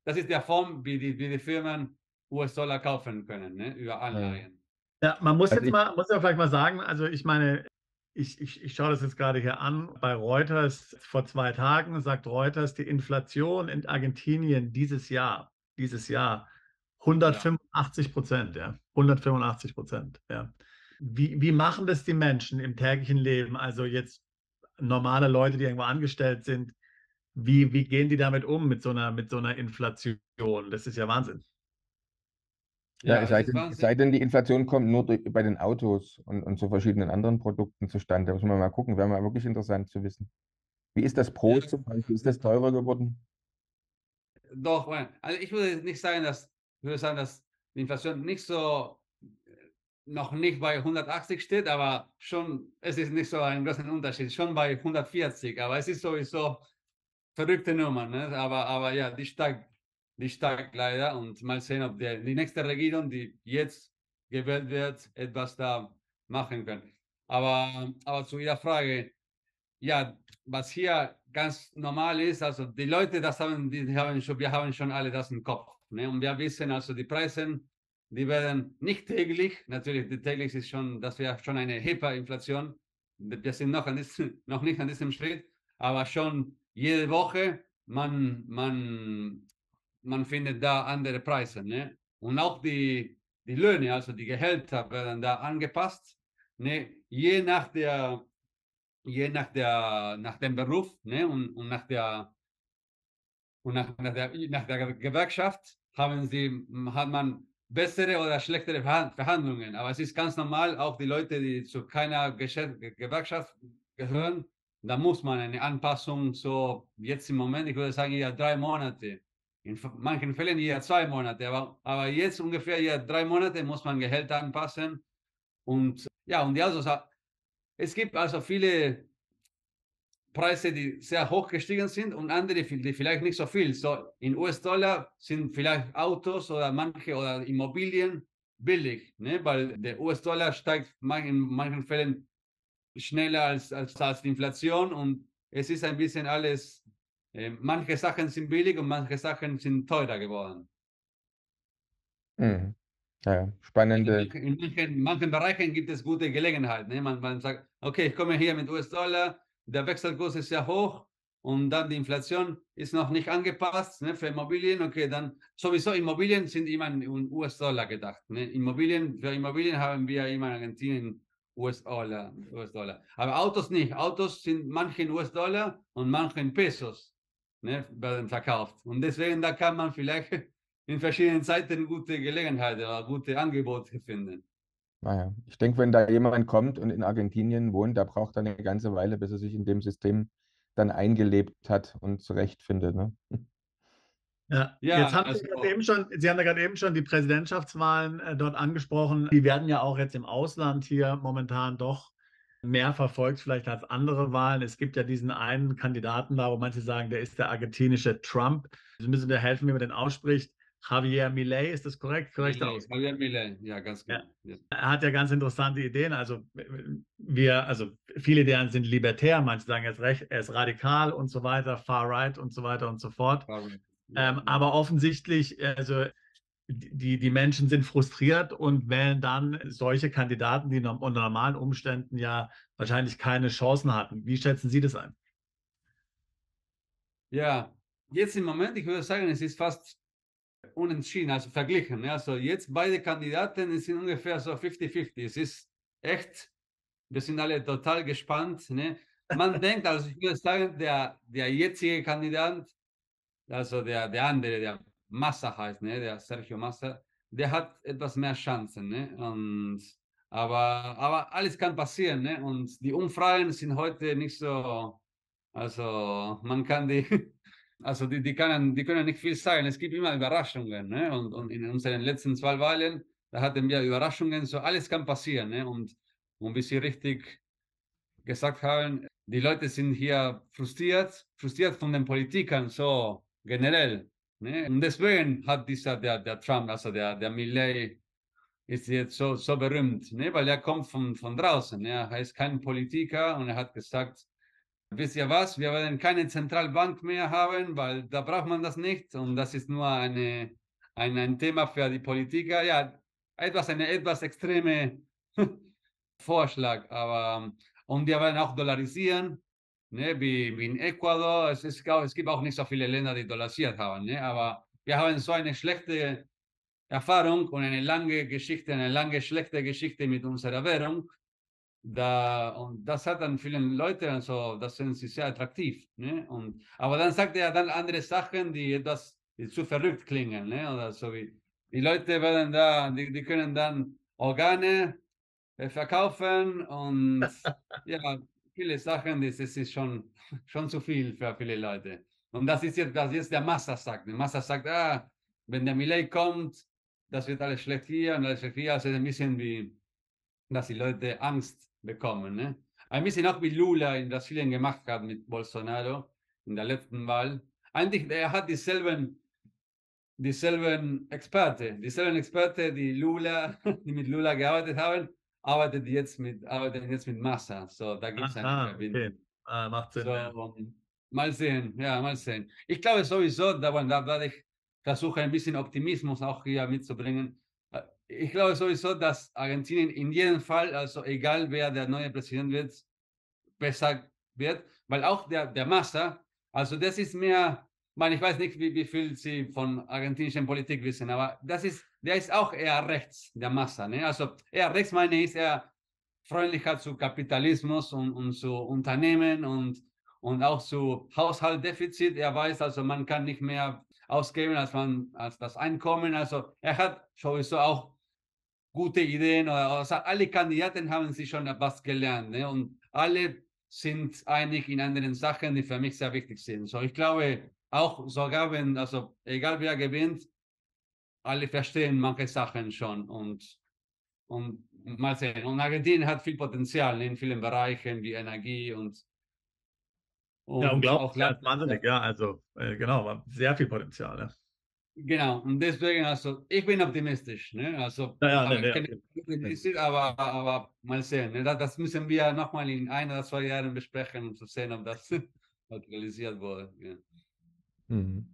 das ist der Form, wie die Firmen US-Dollar kaufen können, ne, über Anleihen. Ja, man muss Also jetzt mal, muss ja vielleicht mal sagen, also ich meine, ich schaue das jetzt gerade hier an, bei Reuters vor 2 Tagen sagt Reuters, die Inflation in Argentinien dieses Jahr 185%, ja, 185%, ja. Wie machen das die Menschen im täglichen Leben? Also jetzt normale Leute, die irgendwo angestellt sind, wie gehen die damit um mit so einer Inflation? Das ist ja Wahnsinn. Ja, Ja, es es sei ist denn, es Wahnsinn. sei denn, die Inflation kommt nur bei den Autos und so verschiedenen anderen Produkten zustande. Da muss man mal gucken, wäre mal wirklich interessant zu wissen. Wie ist das Ja, Brot zum Beispiel? Ist das teurer geworden? doch, also ich würde nicht sagen, ich würde sagen, dass die Inflation nicht so, noch nicht bei 180 steht, aber schon, es ist nicht so ein großer Unterschied, schon bei 140, aber es ist sowieso verrückte Nummer, ne? Aber ja, die steigt leider und mal sehen, ob die nächste Regierung, die jetzt gewählt wird, etwas da machen kann. Aber zu Ihrer Frage, ja, was hier ganz normal ist, also die Leute, wir haben schon alle das im Kopf. Ne? Und wir wissen also, die Preise, die werden nicht täglich, natürlich, die täglich ist schon, das wäre schon eine Hyperinflation. Wir sind noch nicht an diesem Schritt, aber schon jede Woche, man findet da andere Preise. Ne? Und auch die Löhne, also die Gehälter werden da angepasst, ne? Nach dem Beruf, ne? Und nach der Gewerkschaft hat man bessere oder schlechtere Verhandlungen. Aber es ist ganz normal, auch die Leute, die zu keiner Gewerkschaft gehören, da muss man eine Anpassung, so jetzt im Moment, ich würde sagen, ja 3 Monate. In manchen Fällen ja 2 Monate, aber jetzt ungefähr ja 3 Monate muss man Gehälter anpassen. Und ja, und also, es gibt also viele Preise, die sehr hoch gestiegen sind und andere, die vielleicht nicht so viel. So in US-Dollar sind vielleicht Autos oder manche oder Immobilien billig, ne? Weil der US-Dollar steigt in manchen Fällen schneller als die Inflation und es ist ein bisschen alles, manche Sachen sind billig und manche Sachen sind teurer geworden. Mhm. Ja, In spannende. manchen Bereichen gibt es gute Gelegenheit. Ne? Man sagt, okay, ich komme hier mit US-Dollar, der Wechselkurs ist sehr hoch und dann die Inflation ist noch nicht angepasst, ne, für Immobilien. Okay, dann sowieso Immobilien sind immer in US-Dollar gedacht. Ne? Für Immobilien haben wir immer in Argentinien US-Dollar. Aber Autos nicht. Autos sind manche in US-Dollar und manche in Pesos, ne, werden verkauft. Und deswegen, da kann man vielleicht in verschiedenen Zeiten gute Gelegenheiten oder gute Angebote finden. Naja, ich denke, wenn da jemand kommt und in Argentinien wohnt, da braucht er eine ganze Weile, bis er sich in dem System dann eingelebt hat und zurechtfindet. Ne? Ja, jetzt Ja, haben also Sie haben ja gerade eben schon die Präsidentschaftswahlen dort angesprochen. Die werden ja auch jetzt im Ausland hier momentan doch mehr verfolgt, vielleicht als andere Wahlen. Es gibt ja diesen einen Kandidaten da, wo manche sagen, der ist der argentinische Trump. Sie müssen mir helfen, wie man den ausspricht. Javier Milei, ist das korrekt? Korrekter Ausdruck? Javier Milei, ja, ganz Ja. genau. Ja. Er hat ja ganz interessante Ideen. Also also viele deren sind libertär, manche sagen er ist radikal und so weiter, far right und so weiter und so fort. Aber offensichtlich, also die Menschen sind frustriert und wählen dann solche Kandidaten, die unter normalen Umständen ja wahrscheinlich keine Chancen hatten. Wie schätzen Sie das ein? Ja, jetzt im Moment, ich würde sagen, es ist fast unentschieden, also verglichen. Ja. Also jetzt beide Kandidaten sind ungefähr so 50-50. Es ist echt, wir sind alle total gespannt. Ne? Man denkt, also ich würde sagen, der jetzige Kandidat, also der andere, der Massa heißt, ne? Der Sergio Massa, der hat etwas mehr Chancen. Ne? Aber alles kann passieren. Ne? Und die Umfragen sind heute nicht so, also man kann also die können nicht viel sagen. Es gibt immer Überraschungen. Ne? Und in unseren letzten 2 Wahlen, da hatten wir Überraschungen, so alles kann passieren. Ne? Und wie Sie richtig gesagt haben, die Leute sind hier frustriert von den Politikern, so generell. Ne? Und deswegen hat der Trump, also der Milei, ist jetzt so berühmt, ne? Weil er kommt von draußen. Ne? Er ist kein Politiker und er hat gesagt, wisst ihr was, wir werden keine Zentralbank mehr haben, weil da braucht man das nicht und das ist nur ein Thema für die Politiker. Ja, eine etwas extreme Vorschlag, aber und die werden auch dollarisieren, ne, wie in Ecuador. Es gibt auch nicht so viele Länder, die dollarisiert haben, ne, aber wir haben so eine schlechte Erfahrung und eine lange Geschichte, eine lange schlechte Geschichte mit unserer Währung. Und das hat dann vielen Leuten, also das sind sie sehr attraktiv. Ne? Aber dann sagt er dann andere Sachen, die zu verrückt klingen. Ne? Oder so wie die Leute werden da, die können dann Organe verkaufen und ja, viele Sachen, das ist schon zu viel für viele Leute. Und das ist jetzt, was jetzt der Massa sagt. Der Massa sagt, wenn der Milei kommt, das wird alles schlecht hier und alles schlecht hier. Also ein bisschen wie, dass die Leute Angst bekommen. Ne? Ein bisschen auch wie Lula in Brasilien gemacht hat mit Bolsonaro in der letzten Wahl. Eigentlich, er hat dieselben Experte, die mit Lula gearbeitet haben, arbeiten jetzt mit Massa. So, da gibt es eine Verbindung. Okay. Macht Sinn. So, Ja. mal sehen, ja, mal sehen. Ich glaube sowieso, da werde ich versuchen, ein bisschen Optimismus auch hier mitzubringen. Ich glaube sowieso, dass Argentinien in jedem Fall, also egal wer der neue Präsident wird, besser wird, weil auch der Massa, also das ist mehr, ich weiß nicht, wie viel Sie von argentinischen Politik wissen, aber der ist auch eher rechts, der Massa. Ne? Also eher rechts, meine ich, ist eher freundlicher zu Kapitalismus und zu Unternehmen und auch zu Haushaltsdefizit. Er weiß also, man kann nicht mehr ausgeben als das Einkommen. Also er hat sowieso auch gute Ideen. Also alle Kandidaten haben sich schon etwas gelernt. Ne? Und alle sind einig in anderen Sachen, die für mich sehr wichtig sind. So, ich glaube, auch sogar wenn, also egal wer gewinnt, alle verstehen manche Sachen schon und mal sehen. Und Argentinien hat viel Potenzial in vielen Bereichen wie Energie und Ja, unglaublich, auch ja, wahnsinnig, ja, also genau, sehr viel Potenzial. Ja. Genau, und deswegen, also ich bin optimistisch, ne? Also Ja, aber mal sehen. Ne? Das müssen wir nochmal in 1 oder 2 Jahren besprechen, um zu sehen, ob das realisiert wurde. Ja. Mhm.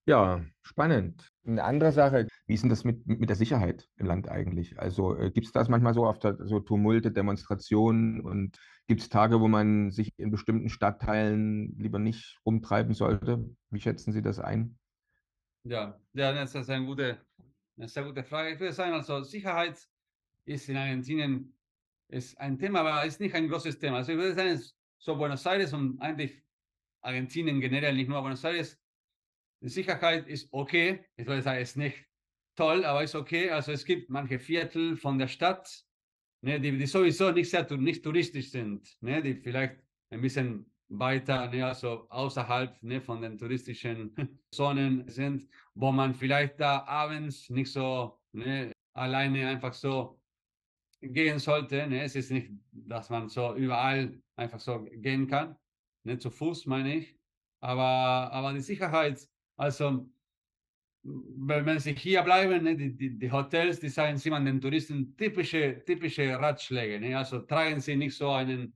Ja, spannend. Eine andere Sache, wie ist denn das mit der Sicherheit im Land eigentlich? Also gibt es das manchmal so so Tumulte, Demonstrationen und gibt es Tage, wo man sich in bestimmten Stadtteilen lieber nicht rumtreiben sollte? Wie schätzen Sie das ein? Ja, das ist eine sehr gute Frage. Ich würde sagen, also Sicherheit ist in Argentinien ist ein Thema, aber ist nicht ein großes Thema. Also ich würde sagen, so Buenos Aires und eigentlich Argentinien generell, nicht nur Buenos Aires, die Sicherheit ist okay. Ich würde sagen, ist nicht toll, aber ist okay. Also es gibt manche Viertel von der Stadt, ne, die sowieso nicht touristisch sind, ne, die vielleicht ein bisschen weiter, ne, also außerhalb, ne, von den touristischen Zonen sind, wo man vielleicht da abends nicht so, ne, alleine einfach so gehen sollte. Ne? Es ist nicht, dass man so überall einfach so gehen kann, ne, zu Fuß meine ich. Aber die Sicherheit, also wenn sie hier bleiben, ne, die Hotels, die sagen sie den Touristen typische Ratschläge. Ne? Also tragen sie nicht so eine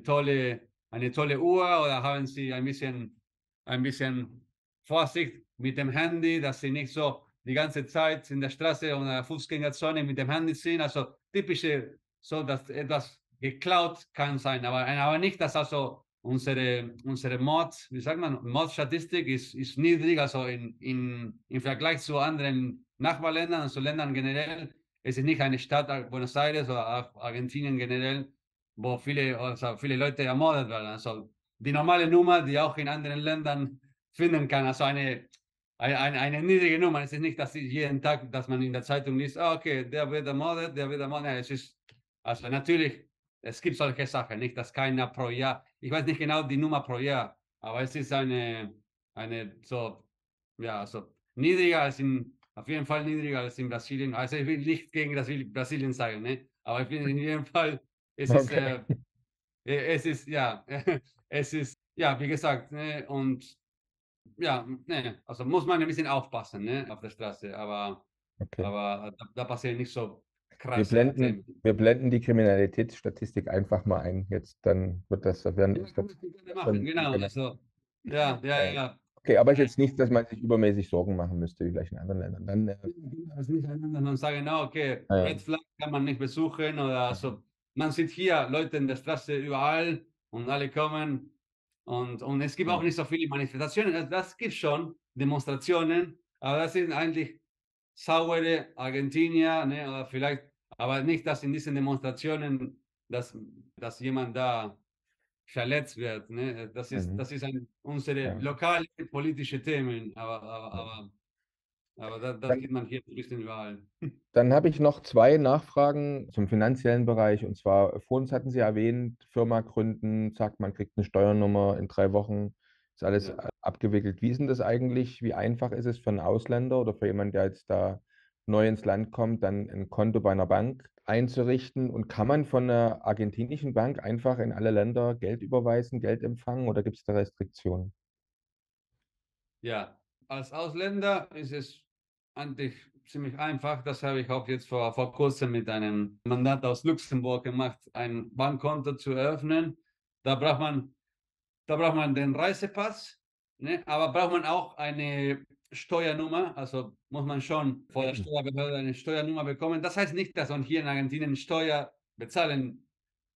tolle Uhr oder haben sie ein bisschen Vorsicht mit dem Handy, dass sie nicht so die ganze Zeit in der Straße oder der Fußgängerzone mit dem Handy sind. Also typische, so dass etwas geklaut kann sein, aber nicht, dass also unsere wie sagt man, Mordstatistik ist niedrig, also im Vergleich zu anderen Nachbarländern, also Ländern generell. Es ist nicht eine Stadt, Buenos Aires oder Argentinien generell, wo viele Leute ermordet werden. Also die normale Nummer, die auch in anderen Ländern finden kann, also eine niedrige Nummer. Es ist nicht, dass jeden Tag, dass man in der Zeitung liest, okay, der wird ermordet. Es ist, also natürlich, es gibt solche Sachen, nicht, dass keiner pro Jahr, ich weiß nicht genau die Nummer pro Jahr, aber es ist eine so, ja, so niedriger auf jeden Fall niedriger als in Brasilien. Also ich will nicht gegen Brasilien sagen, ne? Aber ich finde in jedem Fall, Okay. es ist, ja, es ist, ja, wie gesagt, ne? Und ja, ne, also muss man ein bisschen aufpassen, ne, auf der Straße, aber Okay. da passieren nicht so Wir krasse Themen. blenden die Kriminalitätsstatistik einfach mal ein. Jetzt dann wird das, werden Ja, uns kann man gerne machen, genau. Also, ja. Okay, aber ist jetzt nichts, dass man sich übermäßig Sorgen machen müsste, wie vielleicht in anderen Ländern. Dann, Also nicht einander und sagen, no, okay, ja, Red Flag kann man nicht besuchen oder ja. so. Man sieht hier Leute in der Straße überall und alle kommen und es gibt auch Ja. nicht so viele Manifestationen. Also das gibt schon Demonstrationen, aber das sind eigentlich saubere Argentinier, ne, oder vielleicht, aber nicht, dass in diesen Demonstrationen, dass jemand da verletzt wird. Ne? Mhm. Das ist unsere Ja. lokale politische Themen, Ja. aber das Dann, gibt man hier ein bisschen überall. dann habe ich noch zwei Nachfragen zum finanziellen Bereich. Und zwar, vor uns hatten Sie erwähnt, Firma gründen, sagt, man kriegt eine Steuernummer in 3 Wochen, ist alles Ja. abgewickelt. Wie ist denn das eigentlich? Wie einfach ist es für einen Ausländer oder für jemanden, der jetzt da neu ins Land kommt, dann ein Konto bei einer Bank einzurichten? Und kann man von einer argentinischen Bank einfach in alle Länder Geld überweisen, Geld empfangen oder gibt es da Restriktionen? Ja, als Ausländer ist es eigentlich ziemlich einfach. Das habe ich auch jetzt vor kurzem mit einem Mandat aus Luxemburg gemacht, ein Bankkonto zu eröffnen. Da braucht man, da braucht man den Reisepass, ne? Aber braucht man auch eine Steuernummer. Also muss man schon vor der Steuerbehörde eine Steuernummer bekommen. Das heißt nicht, dass man hier in Argentinien Steuer bezahlen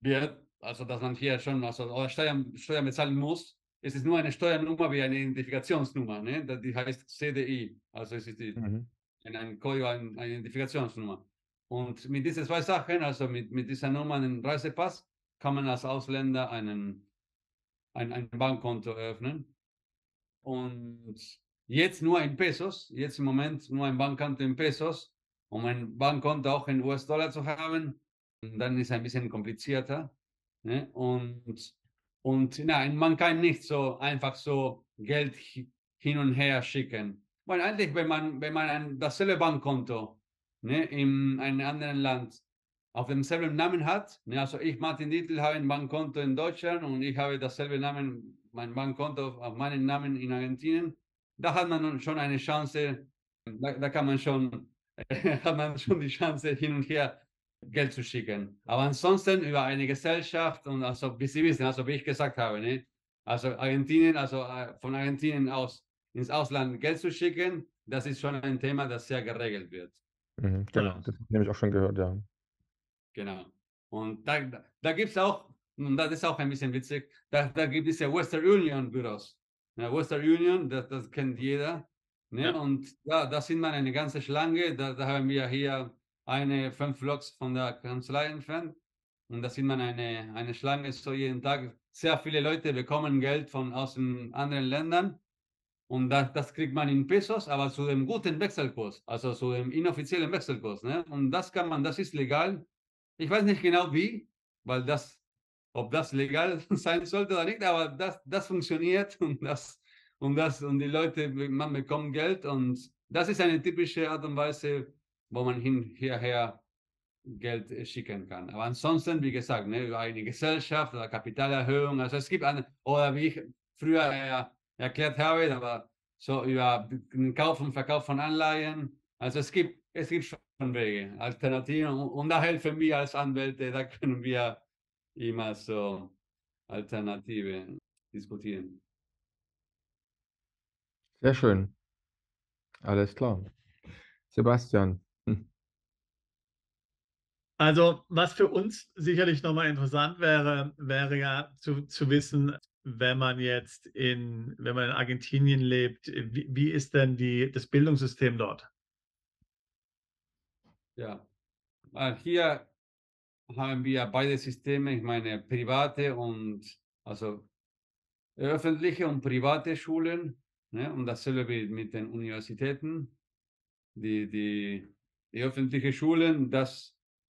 wird, also dass man hier schon oder Steuern bezahlen muss. Es ist nur eine Steuernummer wie eine Identifikationsnummer, ne? Die heißt CDI, also es ist Mhm. ein Código, eine Identifikationsnummer. Und mit diesen zwei Sachen, also mit dieser Nummer, einen Reisepass, kann man als Ausländer ein Bankkonto eröffnen. Und jetzt nur in Pesos, jetzt im Moment nur ein Bankkonto in Pesos, um ein Bankkonto auch in US-Dollar zu haben, dann ist es ein bisschen komplizierter. Ne? Und nein, man kann nicht so einfach so Geld hin und her schicken. Weil eigentlich, wenn man dasselbe Bankkonto, ne, in einem anderen Land auf demselben Namen hat, ne, also ich, Martin Dietl, habe ein Bankkonto in Deutschland und ich habe dasselbe Namen, mein Bankkonto auf meinen Namen in Argentinien, da hat man schon eine Chance, da kann man schon, hat man schon die Chance, hin und her Geld zu schicken. Aber ansonsten über eine Gesellschaft und also, wie Sie wissen, also wie ich gesagt habe, ne? Also Argentinien, also von Argentinien aus ins Ausland Geld zu schicken, das ist schon ein Thema, das sehr geregelt wird. Mhm. Genau, das habe ich nämlich auch schon gehört, ja. Genau. Und da gibt es auch, und das ist auch ein bisschen witzig, da gibt es ja Western Union Büros. Ja, Western Union, das kennt jeder. Ne? Ja. Und ja, da sind wir eine ganze Schlange. Da haben wir hier 5 Blocks von der Kanzlei entfernt. Und da sieht man eine Schlange so jeden Tag. Sehr viele Leute bekommen Geld von aus den anderen Ländern. Und das kriegt man in Pesos, aber zu dem guten Wechselkurs, also zu dem inoffiziellen Wechselkurs. Ne? Und das ist legal. Ich weiß nicht genau wie, weil ob das legal sein sollte oder nicht, aber das funktioniert und die Leute, man bekommt Geld und das ist eine typische Art und Weise, wo man hierher Geld schicken kann. Aber ansonsten, wie gesagt, ne, über eine Gesellschaft oder Kapitalerhöhung, also es gibt oder wie ich früher erklärt habe, aber so über den Kauf und Verkauf von Anleihen, also es gibt schon Wege, Alternativen und da helfen wir als Anwälte, da können wir immer so Alternative diskutieren. Sehr schön, alles klar. Sebastian. Also, was für uns sicherlich nochmal interessant wäre, wäre ja zu wissen, wenn man wenn man in Argentinien lebt, wie ist denn das Bildungssystem dort? Ja, hier haben wir beide Systeme, ich meine private und also öffentliche und private Schulen, ne? Und dasselbe wie mit den Universitäten. Die, die, die öffentlichen Schulen,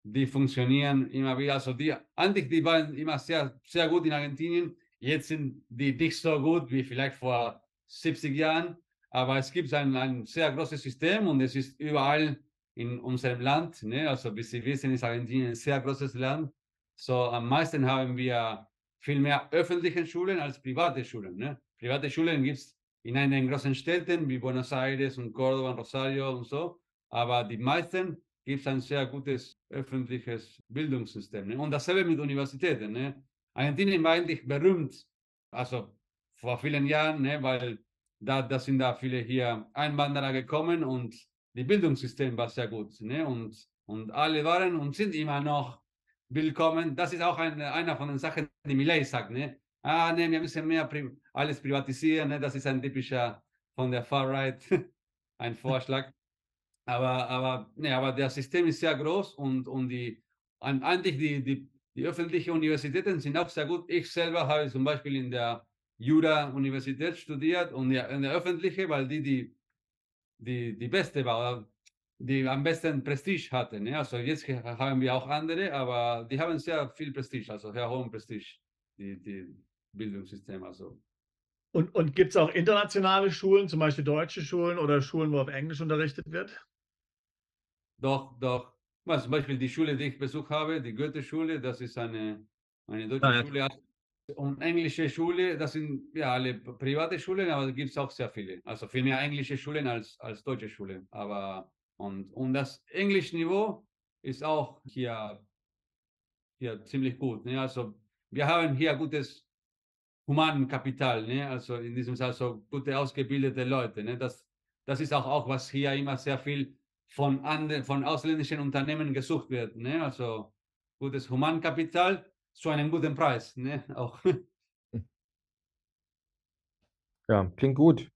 die funktionieren immer wieder. Also eigentlich die waren immer sehr gut in Argentinien. Jetzt sind die nicht so gut wie vielleicht vor 70 Jahren. Aber es gibt ein sehr großes System und es ist überall in unserem Land. Ne? Also wie Sie wissen, ist Argentinien ein sehr großes Land. So am meisten haben wir viel mehr öffentliche Schulen als private Schulen. Ne? Private Schulen gibt es in einen großen Städten wie Buenos Aires und Córdoba und Rosario und so. Aber die meisten gibt es ein sehr gutes öffentliches Bildungssystem. Ne? Und dasselbe mit Universitäten. Ne? Argentinien war eigentlich berühmt, also vor vielen Jahren, ne? Weil da sind da viele hier Einwanderer gekommen und das Bildungssystem war sehr gut. Ne? Und alle waren und sind immer noch willkommen. Das ist auch einer von den Sachen, die Milei sagt. Ne? Ne, wir müssen mehr alles privatisieren. Ne? Das ist ein typischer von der Far-Right, ein Vorschlag. Aber das System ist sehr groß und eigentlich die öffentlichen Universitäten sind auch sehr gut. Ich selber habe zum Beispiel in der Jura-Universität studiert und ja, in der öffentlichen, weil die beste war, die am besten Prestige hatte. Ne? Also jetzt haben wir auch andere, aber die haben sehr viel Prestige, also sehr hohen Prestige, die Bildungssystem. Also. Und gibt es auch internationale Schulen, zum Beispiel deutsche Schulen oder Schulen, wo auf Englisch unterrichtet wird? Doch. Well, zum Beispiel die Schule, die ich besucht habe, die Goethe-Schule, das ist eine deutsche Schule. Und englische Schule, das sind ja alle private Schulen, aber da gibt es auch sehr viele. Also viel mehr englische Schulen als deutsche Schulen. Und das Englischniveau ist auch hier ziemlich gut. Ne? Also wir haben hier gutes Humankapital, ne? Also in diesem Fall so gute ausgebildete Leute. Ne? Das ist auch, was hier immer sehr viel von ausländischen Unternehmen gesucht wird. Ne? Also gutes Humankapital zu einem guten Preis. Ne? Auch. Ja, klingt gut.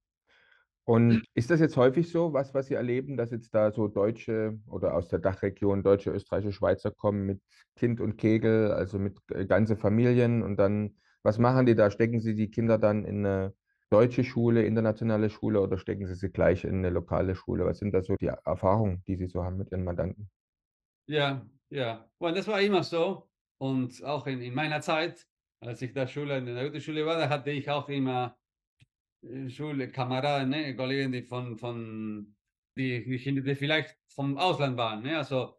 Und ist das jetzt häufig so, was Sie erleben, dass jetzt da so Deutsche oder aus der Dachregion Deutsche, Österreicher, Schweizer kommen mit Kind und Kegel, also mit ganze Familien und dann, was machen die da? Stecken Sie die Kinder dann in eine deutsche Schule, internationale Schule oder stecken Sie sie gleich in eine lokale Schule? Was sind da so die Erfahrungen, die Sie so haben mit Ihren Mandanten? Ja. Und das war immer so. Und auch in meiner Zeit, als ich in der Goethe-Schule war, da hatte ich auch immer Schulkameraden, ne, Kollegen, die vielleicht vom Ausland waren. Ne? Also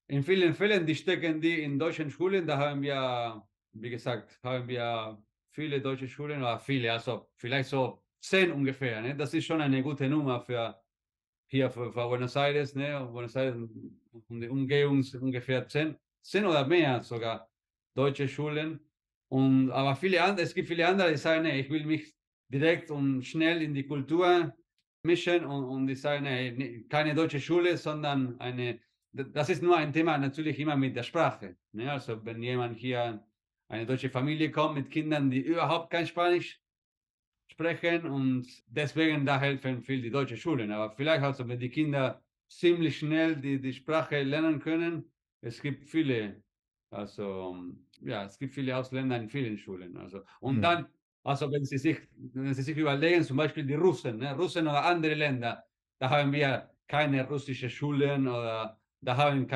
in vielen Fällen, die stecken die in deutschen Schulen, da haben wir, wie gesagt, viele deutsche Schulen oder viele, also vielleicht so 10 ungefähr. Ne? Das ist schon eine gute Nummer für Buenos Aires, ne? Buenos Aires und die Umgebung ungefähr 10 oder mehr sogar deutsche Schulen. Aber es gibt viele andere, die sagen, nee, ich will mich direkt und schnell in die Kultur mischen und die sagen, nee, keine deutsche Schule, sondern das ist nur ein Thema natürlich immer mit der Sprache. Ne? Also wenn jemand hier eine deutsche Familie kommt mit Kindern, die überhaupt kein Spanisch sprechen und deswegen da helfen viel die deutschen Schulen. Aber vielleicht also, wenn die Kinder ziemlich schnell die Sprache lernen können, es gibt viele, es gibt viele Ausländer in vielen Schulen. Also, und dann, also wenn Sie sich überlegen, zum Beispiel die Russen, ne, Russen oder andere Länder, da haben wir keine russische Schulen oder da haben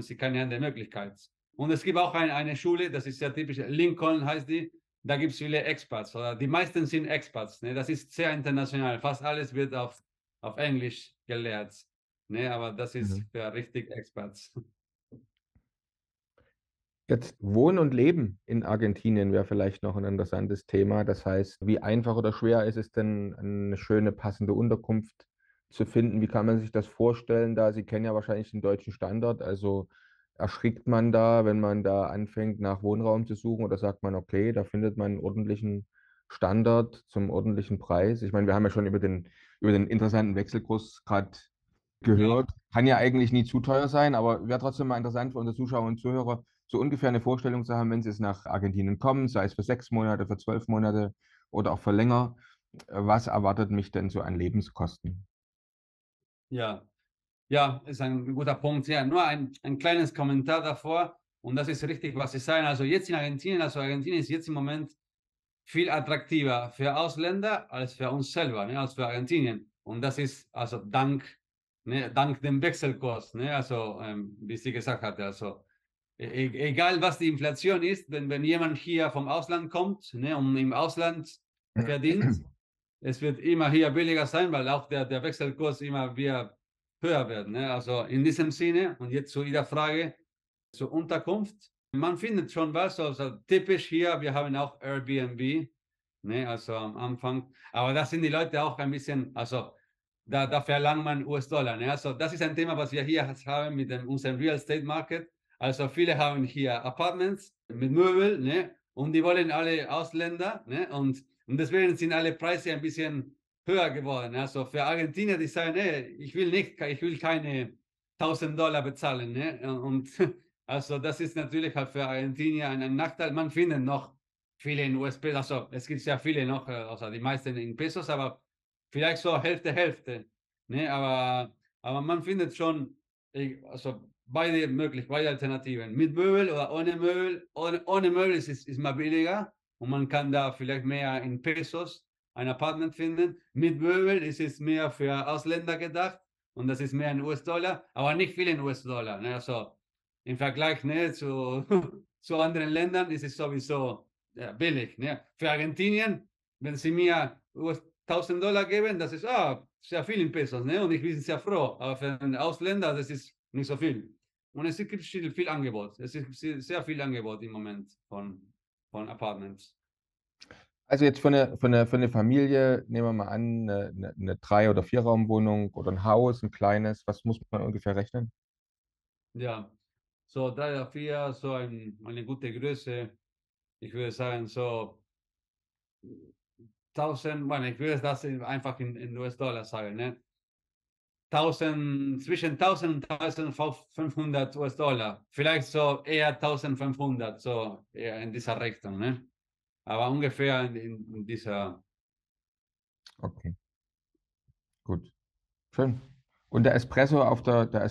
sie keine andere Möglichkeit. Und es gibt auch eine Schule, das ist sehr typisch, Lincoln heißt die, da gibt es viele Expats, oder die meisten sind Expats. Ne? Das ist sehr international. Fast alles wird auf Englisch gelehrt. Ne? Aber das ist für richtig Expats. Jetzt Wohnen und Leben in Argentinien wäre vielleicht noch ein interessantes Thema. Das heißt, wie einfach oder schwer ist es denn, eine schöne, passende Unterkunft zu finden? Wie kann man sich das vorstellen da? Sie kennen ja wahrscheinlich den deutschen Standard. Also erschrickt man da, wenn man da anfängt, nach Wohnraum zu suchen? Oder sagt man, okay, da findet man einen ordentlichen Standard zum ordentlichen Preis? Ich meine, wir haben ja schon über den interessanten Wechselkurs gerade gehört. Ja. Kann ja eigentlich nie zu teuer sein, aber wäre trotzdem mal interessant für unsere Zuschauer und Zuhörer, so ungefähr eine Vorstellung zu haben, wenn sie jetzt nach Argentinien kommen, sei es für 6 Monate, für 12 Monate oder auch für länger. Was erwartet mich denn so an Lebenskosten? Ja, ist ein guter Punkt. Ja, nur ein kleines Kommentar davor. Und das ist richtig, was Sie sagen. Also jetzt in Argentinien, Argentinien ist jetzt im Moment viel attraktiver für Ausländer als für uns selber, ne, als für Argentinien. Und das ist also dank dem Wechselkurs, ne, also wie sie gesagt hatte, also egal was die Inflation ist, wenn jemand hier vom Ausland kommt, ne, und im Ausland verdient, es wird immer hier billiger sein, weil auch der Wechselkurs immer wieder höher wird. Ne? Also in diesem Sinne, und jetzt zu Ihrer Frage zur Unterkunft. Man findet schon was, also typisch hier, wir haben auch Airbnb, ne, also am Anfang, aber da sind die Leute auch ein bisschen, also da verlangt man US-Dollar. Ne? Also das ist ein Thema, was wir hier haben mit unserem Real Estate Market. Also viele haben hier Apartments mit Möbel, ne? Und die wollen alle Ausländer, ne? Und Und deswegen sind alle Preise ein bisschen höher geworden. Also für Argentinier, die sagen, nee, ich will keine $1.000 bezahlen. Ne? Und also das ist natürlich halt für Argentinier ein Nachteil. Man findet noch viele in US-Pesos, also es gibt sehr viele noch, also die meisten in Pesos, aber vielleicht so Hälfte, Hälfte. Ne? Aber man findet schon, also beide möglich, beide Alternativen. Mit Möbel oder ohne Möbel. Ohne Möbel ist mal billiger und man kann da vielleicht mehr in Pesos ein Apartment finden. Mit Möbel ist es mehr für Ausländer gedacht und das ist mehr in US-Dollar, aber nicht viel in US-Dollar. Ne? Also im Vergleich, ne, zu anderen Ländern ist es sowieso billig. Ne? Für Argentinien, wenn sie mir $1.000 geben, das ist sehr viel in Pesos, ne? Und ich bin sehr froh. Aber für einen Ausländer, das ist nicht so viel. Und es gibt viel Angebot. Es ist sehr viel Angebot im Moment von Apartments. Also jetzt für eine Familie, nehmen wir mal an, eine 3- oder 4-Raumwohnung oder ein Haus, ein kleines, was muss man ungefähr rechnen? Ja, so 3 oder 4, so eine gute Größe. Ich würde sagen, so 1000, bueno, ich würde das einfach in US-Dollar sagen, ne? 1000, zwischen 1000 und 1500 US-Dollar. Vielleicht so eher 1500, so eher in dieser Richtung, ne? Aber ungefähr in dieser. Okay, gut. Schön. Und der Espresso auf der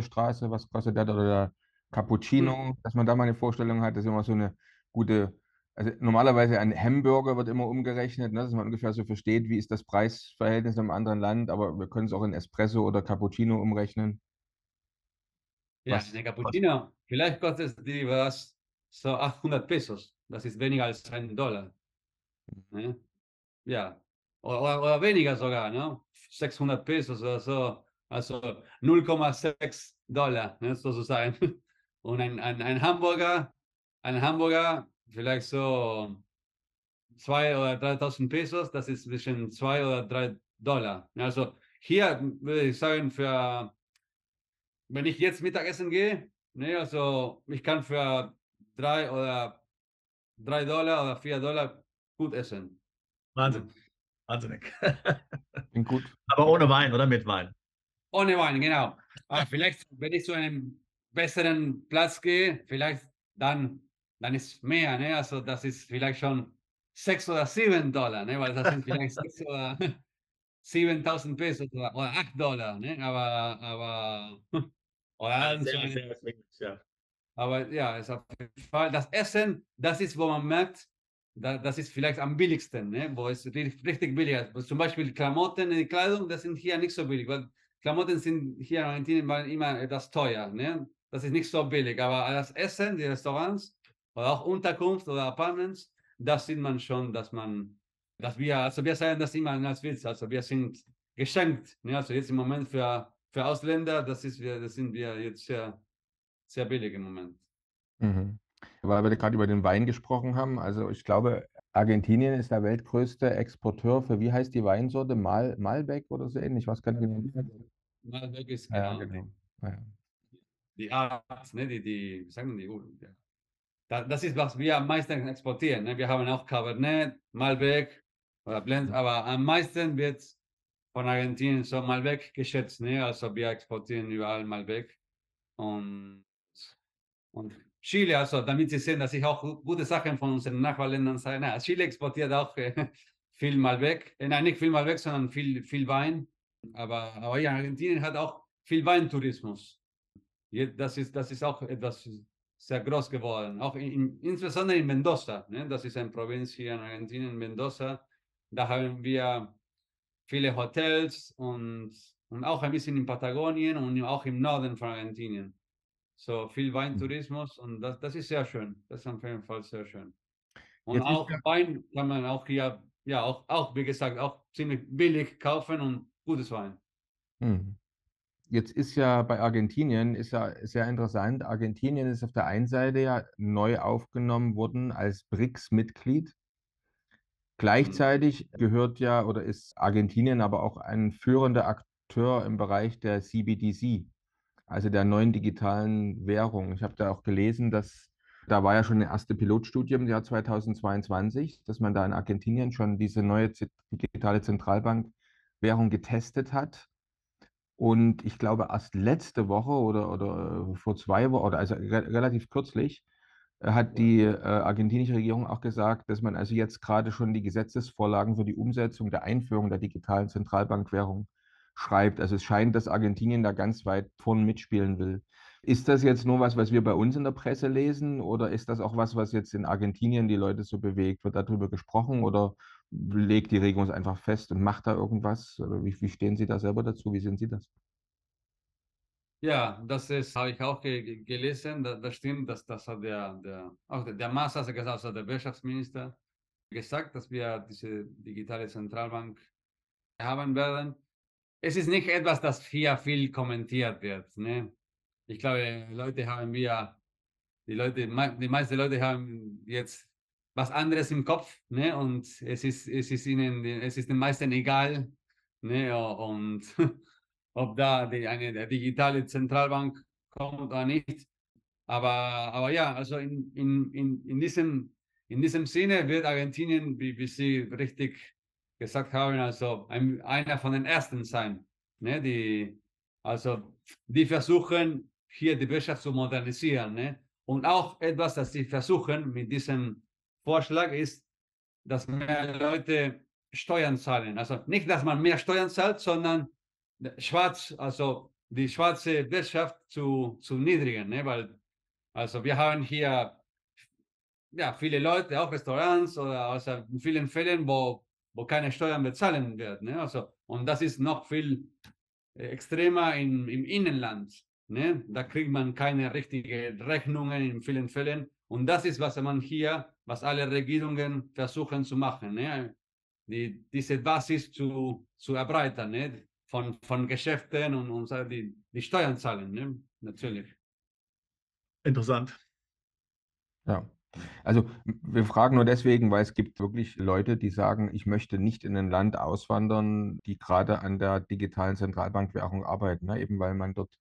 Straße, was kostet der? Oder der Cappuccino, dass man da mal eine Vorstellung hat, das ist immer so eine gute, also normalerweise ein Hamburger wird immer umgerechnet, ne, dass man ungefähr so versteht, wie ist das Preisverhältnis in einem anderen Land, aber wir können es auch in Espresso oder Cappuccino umrechnen. Ja, Was eine kostet? Cappuccino, vielleicht kostet die was so 800 Pesos. Das ist weniger als $1. Ne? Ja, oder weniger sogar, ne? 600 Pesos oder so. Also $0,6, ne? Sozusagen. Und ein Hamburger, vielleicht so 2.000 oder 3.000 Pesos, das ist zwischen $2 oder $3. Also hier würde ich sagen, wenn ich jetzt Mittagessen gehe, ne, also ich kann für $3 oder $4 gut essen. Wahnsinn. Wahnsinnig. Klingt gut. Aber ohne Wein oder mit Wein? Ohne Wein, genau. Vielleicht, wenn ich zu einem besseren Platz gehe, vielleicht dann ist mehr, ne? Also das ist vielleicht schon $6 oder $7, ne? Weil das sind vielleicht 6 oder 7.000 Pesos oder $8, ne? Oder Ja, dann zu sehr, einem, sehr erschwinglich, ja. aber ja, ist auf jeden Fall, das Essen, das ist, wo man merkt, das ist vielleicht am billigsten, ne? Wo es richtig billig ist. Also zum Beispiel Klamotten, die Kleidung, das sind hier nicht so billig, weil Klamotten sind hier in Argentinien immer etwas teuer, ne? Das ist nicht so billig, aber das Essen, die Restaurants oder auch Unterkunft oder Apartments, das sieht man schon, also wir sagen das immer als Witz, also wir sind geschenkt, ne? Also jetzt im Moment für Ausländer, das sind wir jetzt sehr billig im Moment. Mhm. Weil wir gerade über den Wein gesprochen haben, also ich glaube, Argentinien ist der weltgrößte Exporteur für, wie heißt die Weinsorte? Malbec oder so ähnlich, was kann ich. Malbec ist Ja, genau genau. Ja. die Art, ne, wie sagen die, ja. Das ist, was wir am meisten exportieren. Ne? Wir haben auch Cabernet, Malbec oder Blend, aber am meisten wird von Argentinien so Malbec geschätzt. Ne? Also wir exportieren überall Malbec und, und Chile, also damit Sie sehen, dass ich auch gute Sachen von unseren Nachbarländern sage. Na, Chile exportiert auch viel Malbec, nein, nicht viel Malbec, sondern viel Wein. Aber ja, Argentinien hat auch viel Weintourismus. Das ist auch etwas sehr groß geworden. Auch insbesondere in Mendoza. Ne? Das ist eine Provinz hier in Argentinien, Mendoza. Da haben wir viele Hotels und auch ein bisschen in Patagonien und auch im Norden von Argentinien. So viel Weintourismus und das ist sehr schön. Das ist auf jeden Fall sehr schön. Und Jetzt ist auch ja, Wein kann man auch hier, ja, auch wie gesagt, auch ziemlich billig kaufen und gutes Wein. hm. Jetzt ist ja bei Argentinien, ist ja sehr interessant, Argentinien ist auf der einen Seite ja neu aufgenommen worden als BRICS-Mitglied. Hm. Gleichzeitig gehört ja oder ist Argentinien aber auch ein führender Akteur im Bereich der CBDC, also der neuen digitalen Währung. Ich habe da auch gelesen, dass Da war ja schon eine erste Pilotstudie im Jahr 2022, dass man da in Argentinien schon diese neue digitale Zentralbankwährung getestet hat. Und ich glaube, erst letzte Woche oder vor 2 Wochen, oder also relativ kürzlich, hat die argentinische Regierung auch gesagt, dass man also jetzt gerade schon die Gesetzesvorlagen für die Umsetzung der Einführung der digitalen Zentralbankwährung schreibt. Also es scheint, dass Argentinien da ganz weit vorn mitspielen will. Ist das jetzt nur was, was wir bei uns in der Presse lesen, oder ist das auch was, was jetzt in Argentinien die Leute so bewegt? Wird darüber gesprochen oder legt die Regierung es einfach fest und macht da irgendwas? Oder wie stehen Sie da selber dazu? Wie sehen Sie das? Ja, habe ich auch gelesen, das stimmt, das hat auch der Massa gesagt, also der Wirtschaftsminister, gesagt, dass wir diese digitale Zentralbank haben werden. Es ist nicht etwas, das hier viel kommentiert wird. Ne? Ich glaube, die meisten Leute haben jetzt was anderes im Kopf, ne? Und es ist den meisten egal, ne? Und ob da eine digitale Zentralbank kommt oder nicht. Aber ja, also in diesem Sinne wird Argentinien, wie Sie richtig gesagt haben, also einer von den ersten sein, ne? Die versuchen, hier die Wirtschaft zu modernisieren. Ne? Und auch etwas, das sie versuchen mit diesem Vorschlag, ist, dass mehr Leute Steuern zahlen. Also nicht, dass man mehr Steuern zahlt, sondern also die schwarze Wirtschaft zu niedrigen. Ne? Weil also wir haben hier ja, viele Leute, auch Restaurants oder also in vielen Fällen, wo keine Steuern bezahlen werden. Ne? Also, und das ist noch viel extremer im Innenland. Ne? Da kriegt man keine richtigen Rechnungen in vielen Fällen. Und das ist, was alle Regierungen versuchen zu machen. Ne? Diese Basis zu erweitern, ne? Von Geschäften und die Steuern zahlen, ne? Natürlich. Interessant. Ja. Also wir fragen nur deswegen, weil es gibt wirklich Leute, die sagen, ich möchte nicht in ein Land auswandern, die gerade an der digitalen Zentralbankwährung arbeiten, ne? Eben weil man dort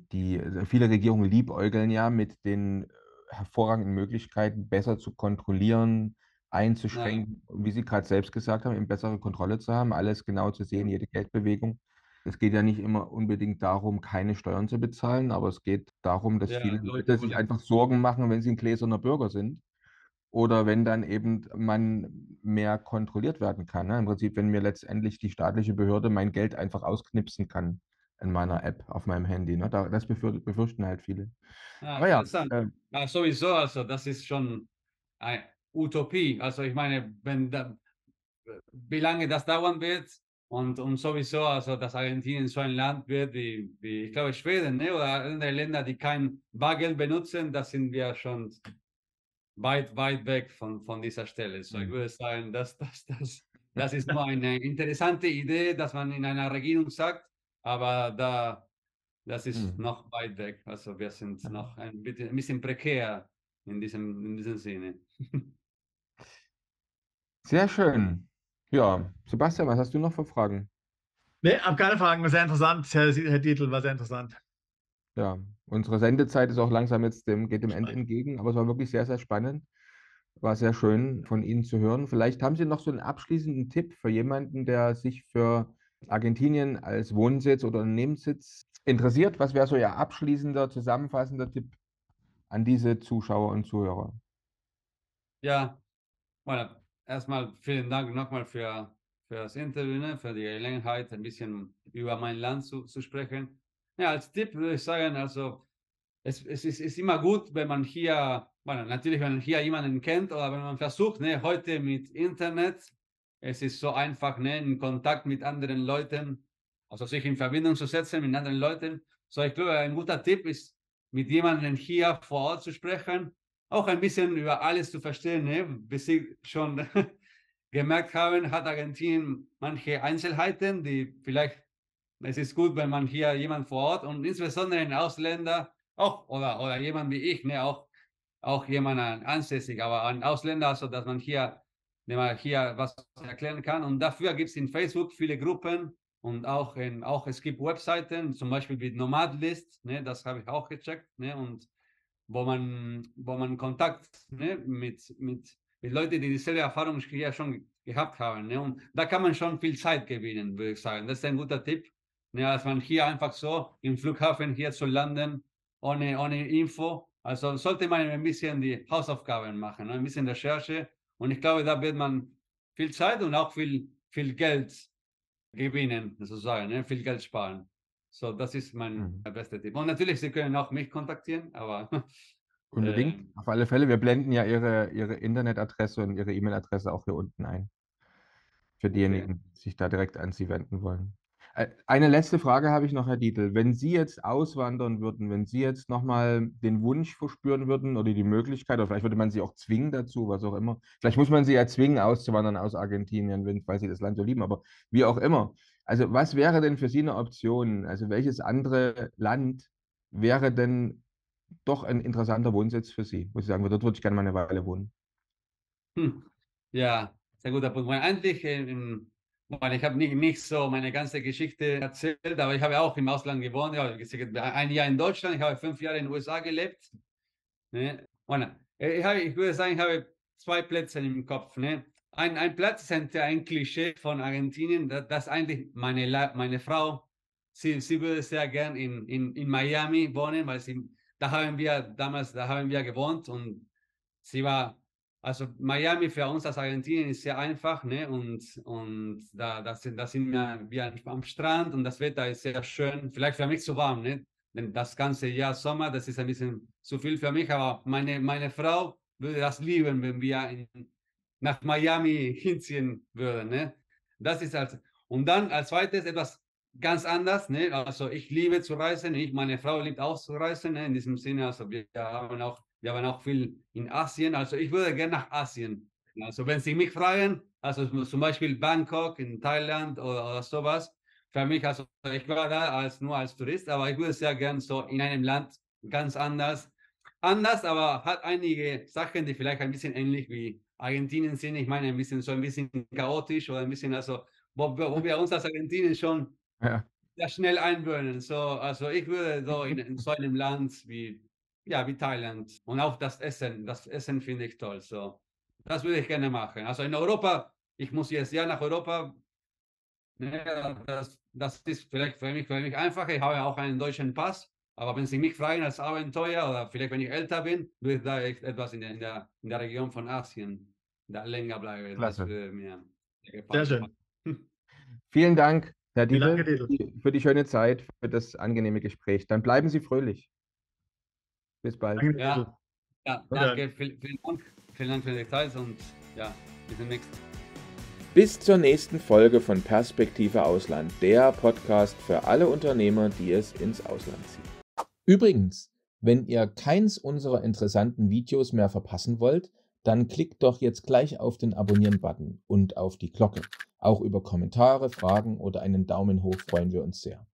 viele Regierungen liebäugeln ja mit den hervorragenden Möglichkeiten, besser zu kontrollieren, Ja, einzuschränken, und wie Sie gerade selbst gesagt haben, eben bessere Kontrolle zu haben, alles genau zu sehen, jede Geldbewegung. Es geht ja nicht immer unbedingt darum, keine Steuern zu bezahlen, aber es geht darum, dass ja, viele Leute Leute sich wollen. einfach Sorgen machen, wenn sie ein gläserner Bürger sind oder wenn dann eben man mehr kontrolliert werden kann. Ne? Im Prinzip, wenn mir letztendlich die staatliche Behörde mein Geld einfach ausknipsen kann in meiner App auf meinem Handy. Ne? Das befürchten halt viele. Ah, Aber ja, interessant. Ja, sowieso, also das ist schon eine Utopie. Also ich meine, wie lange das dauern wird und sowieso, also dass Argentinien so ein Land wird wie ich glaube, Schweden, ne? Oder andere Länder, die kein Bargeld benutzen, da sind wir schon weit weg von dieser Stelle. So, ich hm, würde sagen, das ist nur eine interessante Idee, dass man in einer Regierung sagt, aber das ist hm. noch weit weg. Also wir sind noch ein bisschen prekär in diesem Sinne. Sehr schön. Ja, Sebastian, was hast du noch für Fragen? Nee, habe keine Fragen. War sehr interessant, Herr Dietl, war sehr interessant. Ja, unsere Sendezeit ist auch langsam geht dem Ende entgegen, aber es war wirklich sehr, sehr spannend. War sehr schön von Ihnen zu hören. Vielleicht haben Sie noch so einen abschließenden Tipp für jemanden, der sich für Argentinien als Wohnsitz oder Unternehmenssitz interessiert. Was wäre so Ihr abschließender, zusammenfassender Tipp an diese Zuschauer und Zuhörer? Ja, bueno, erstmal vielen Dank nochmal für das Interview, ne, für die Gelegenheit, ein bisschen über mein Land zu sprechen. Ja, als Tipp würde ich sagen, also ist immer gut, wenn man hier, bueno, natürlich, wenn man hier jemanden kennt oder wenn man versucht, ne, heute mit Internet, es ist so einfach, ne, in Kontakt mit anderen Leuten, also sich in Verbindung zu setzen mit anderen Leuten. So, ich glaube, ein guter Tipp ist, mit jemandem hier vor Ort zu sprechen, auch ein bisschen über alles zu verstehen, ne, bis Sie schon gemerkt haben, hat Argentinien manche Einzelheiten, die vielleicht, es ist gut, wenn man hier jemand vor Ort und insbesondere ein Ausländer, auch oder jemand wie ich, ne, auch jemand ansässig, aber ein Ausländer, also dass man dem man hier was erklären kann. Und dafür gibt es in Facebook viele Gruppen und auch es gibt Webseiten, zum Beispiel wie Nomadlist, ne, das habe ich auch gecheckt, ne, und wo man Kontakt, ne, mit Leuten, die dieselbe Erfahrung hier schon gehabt haben. Ne? Und da kann man schon viel Zeit gewinnen, würde ich sagen. Das ist ein guter Tipp, ne, als man hier einfach so im Flughafen hier zu landen, ohne Info. Also sollte man ein bisschen die Hausaufgaben machen, ne? Ein bisschen Recherche. Und ich glaube, da wird man viel Zeit und auch viel Geld gewinnen, sozusagen, ne? Viel Geld sparen. So, das ist mein bester Tipp. Und natürlich, Sie können auch mich kontaktieren, aber Unbedingt, auf alle Fälle. Wir blenden ja Ihre Internetadresse und Ihre E-Mail-Adresse auch hier unten ein. Für diejenigen, die sich da direkt an Sie wenden wollen. Eine letzte Frage habe ich noch, Herr Dietl. Wenn Sie jetzt auswandern würden, wenn Sie jetzt nochmal den Wunsch verspüren würden oder die Möglichkeit, oder vielleicht würde man Sie auch zwingen dazu, was auch immer. Vielleicht muss man Sie ja zwingen, auszuwandern aus Argentinien, weil Sie das Land so lieben, aber wie auch immer. Also was wäre denn für Sie eine Option? Also welches andere Land wäre denn doch ein interessanter Wohnsitz für Sie? Wo Sie sagen, dort würde ich gerne mal eine Weile wohnen. Ja, sehr guter Punkt. Eigentlich, weil ich habe nicht so meine ganze Geschichte erzählt, aber ich habe auch im Ausland gewohnt. Ja, ein Jahr in Deutschland, ich habe 5 Jahre in den USA gelebt. Ne? Ich würde sagen, ich habe 2 Plätze im Kopf. Ne? Ein Platz ist ein Klischee von Argentinien, das eigentlich meine Frau, sie würde sehr gern in Miami wohnen, weil da haben wir gewohnt und sie war. Also Miami für uns als Argentinien ist sehr einfach, ne? Und da sind wir am Strand und das Wetter ist sehr schön. Vielleicht für mich zu warm, ne? Denn das ganze Jahr Sommer, das ist ein bisschen zu viel für mich, aber meine Frau würde das lieben, wenn wir nach Miami hinziehen würden, ne? Das ist also. Und dann als zweites etwas ganz anders, ne? Also ich liebe zu reisen, meine Frau liebt auch zu reisen, ne? In diesem Sinne, also wir waren auch viel in Asien, also ich würde gerne nach Asien. Also wenn Sie mich fragen, also zum Beispiel Bangkok in Thailand oder sowas, für mich, also ich war da nur als Tourist, aber ich würde sehr gerne so in einem Land ganz anders, aber hat einige Sachen, die vielleicht ein bisschen ähnlich wie Argentinien sind. Ich meine, ein bisschen chaotisch oder ein bisschen, also wo wir uns als Argentinien schon sehr schnell einwöhnen. So, also ich würde so in so einem Land wie Thailand und auch das Essen finde ich toll. So, das würde ich gerne machen. Also in Europa, ich muss jetzt ja nach Europa. Ne, das ist vielleicht für mich einfacher. Ich habe ja auch einen deutschen Pass. Aber wenn Sie mich fragen als Abenteuer oder vielleicht wenn ich älter bin, würde ich da echt etwas in der Region von Asien da länger bleiben. Klasse. Das würde mir Sehr schön. Vielen Dank, Herr Danke, Dietl, für die schöne Zeit, für das angenehme Gespräch. Dann bleiben Sie fröhlich. Bis bald. Danke, Ja, danke. Vielen Dank für die Zeit und ja, bis demnächst. Bis zur nächsten Folge von Perspektive Ausland, der Podcast für alle Unternehmer, die es ins Ausland ziehen. Übrigens, wenn ihr keins unserer interessanten Videos mehr verpassen wollt, dann klickt doch jetzt gleich auf den Abonnieren-Button und auf die Glocke. Auch über Kommentare, Fragen oder einen Daumen hoch freuen wir uns sehr.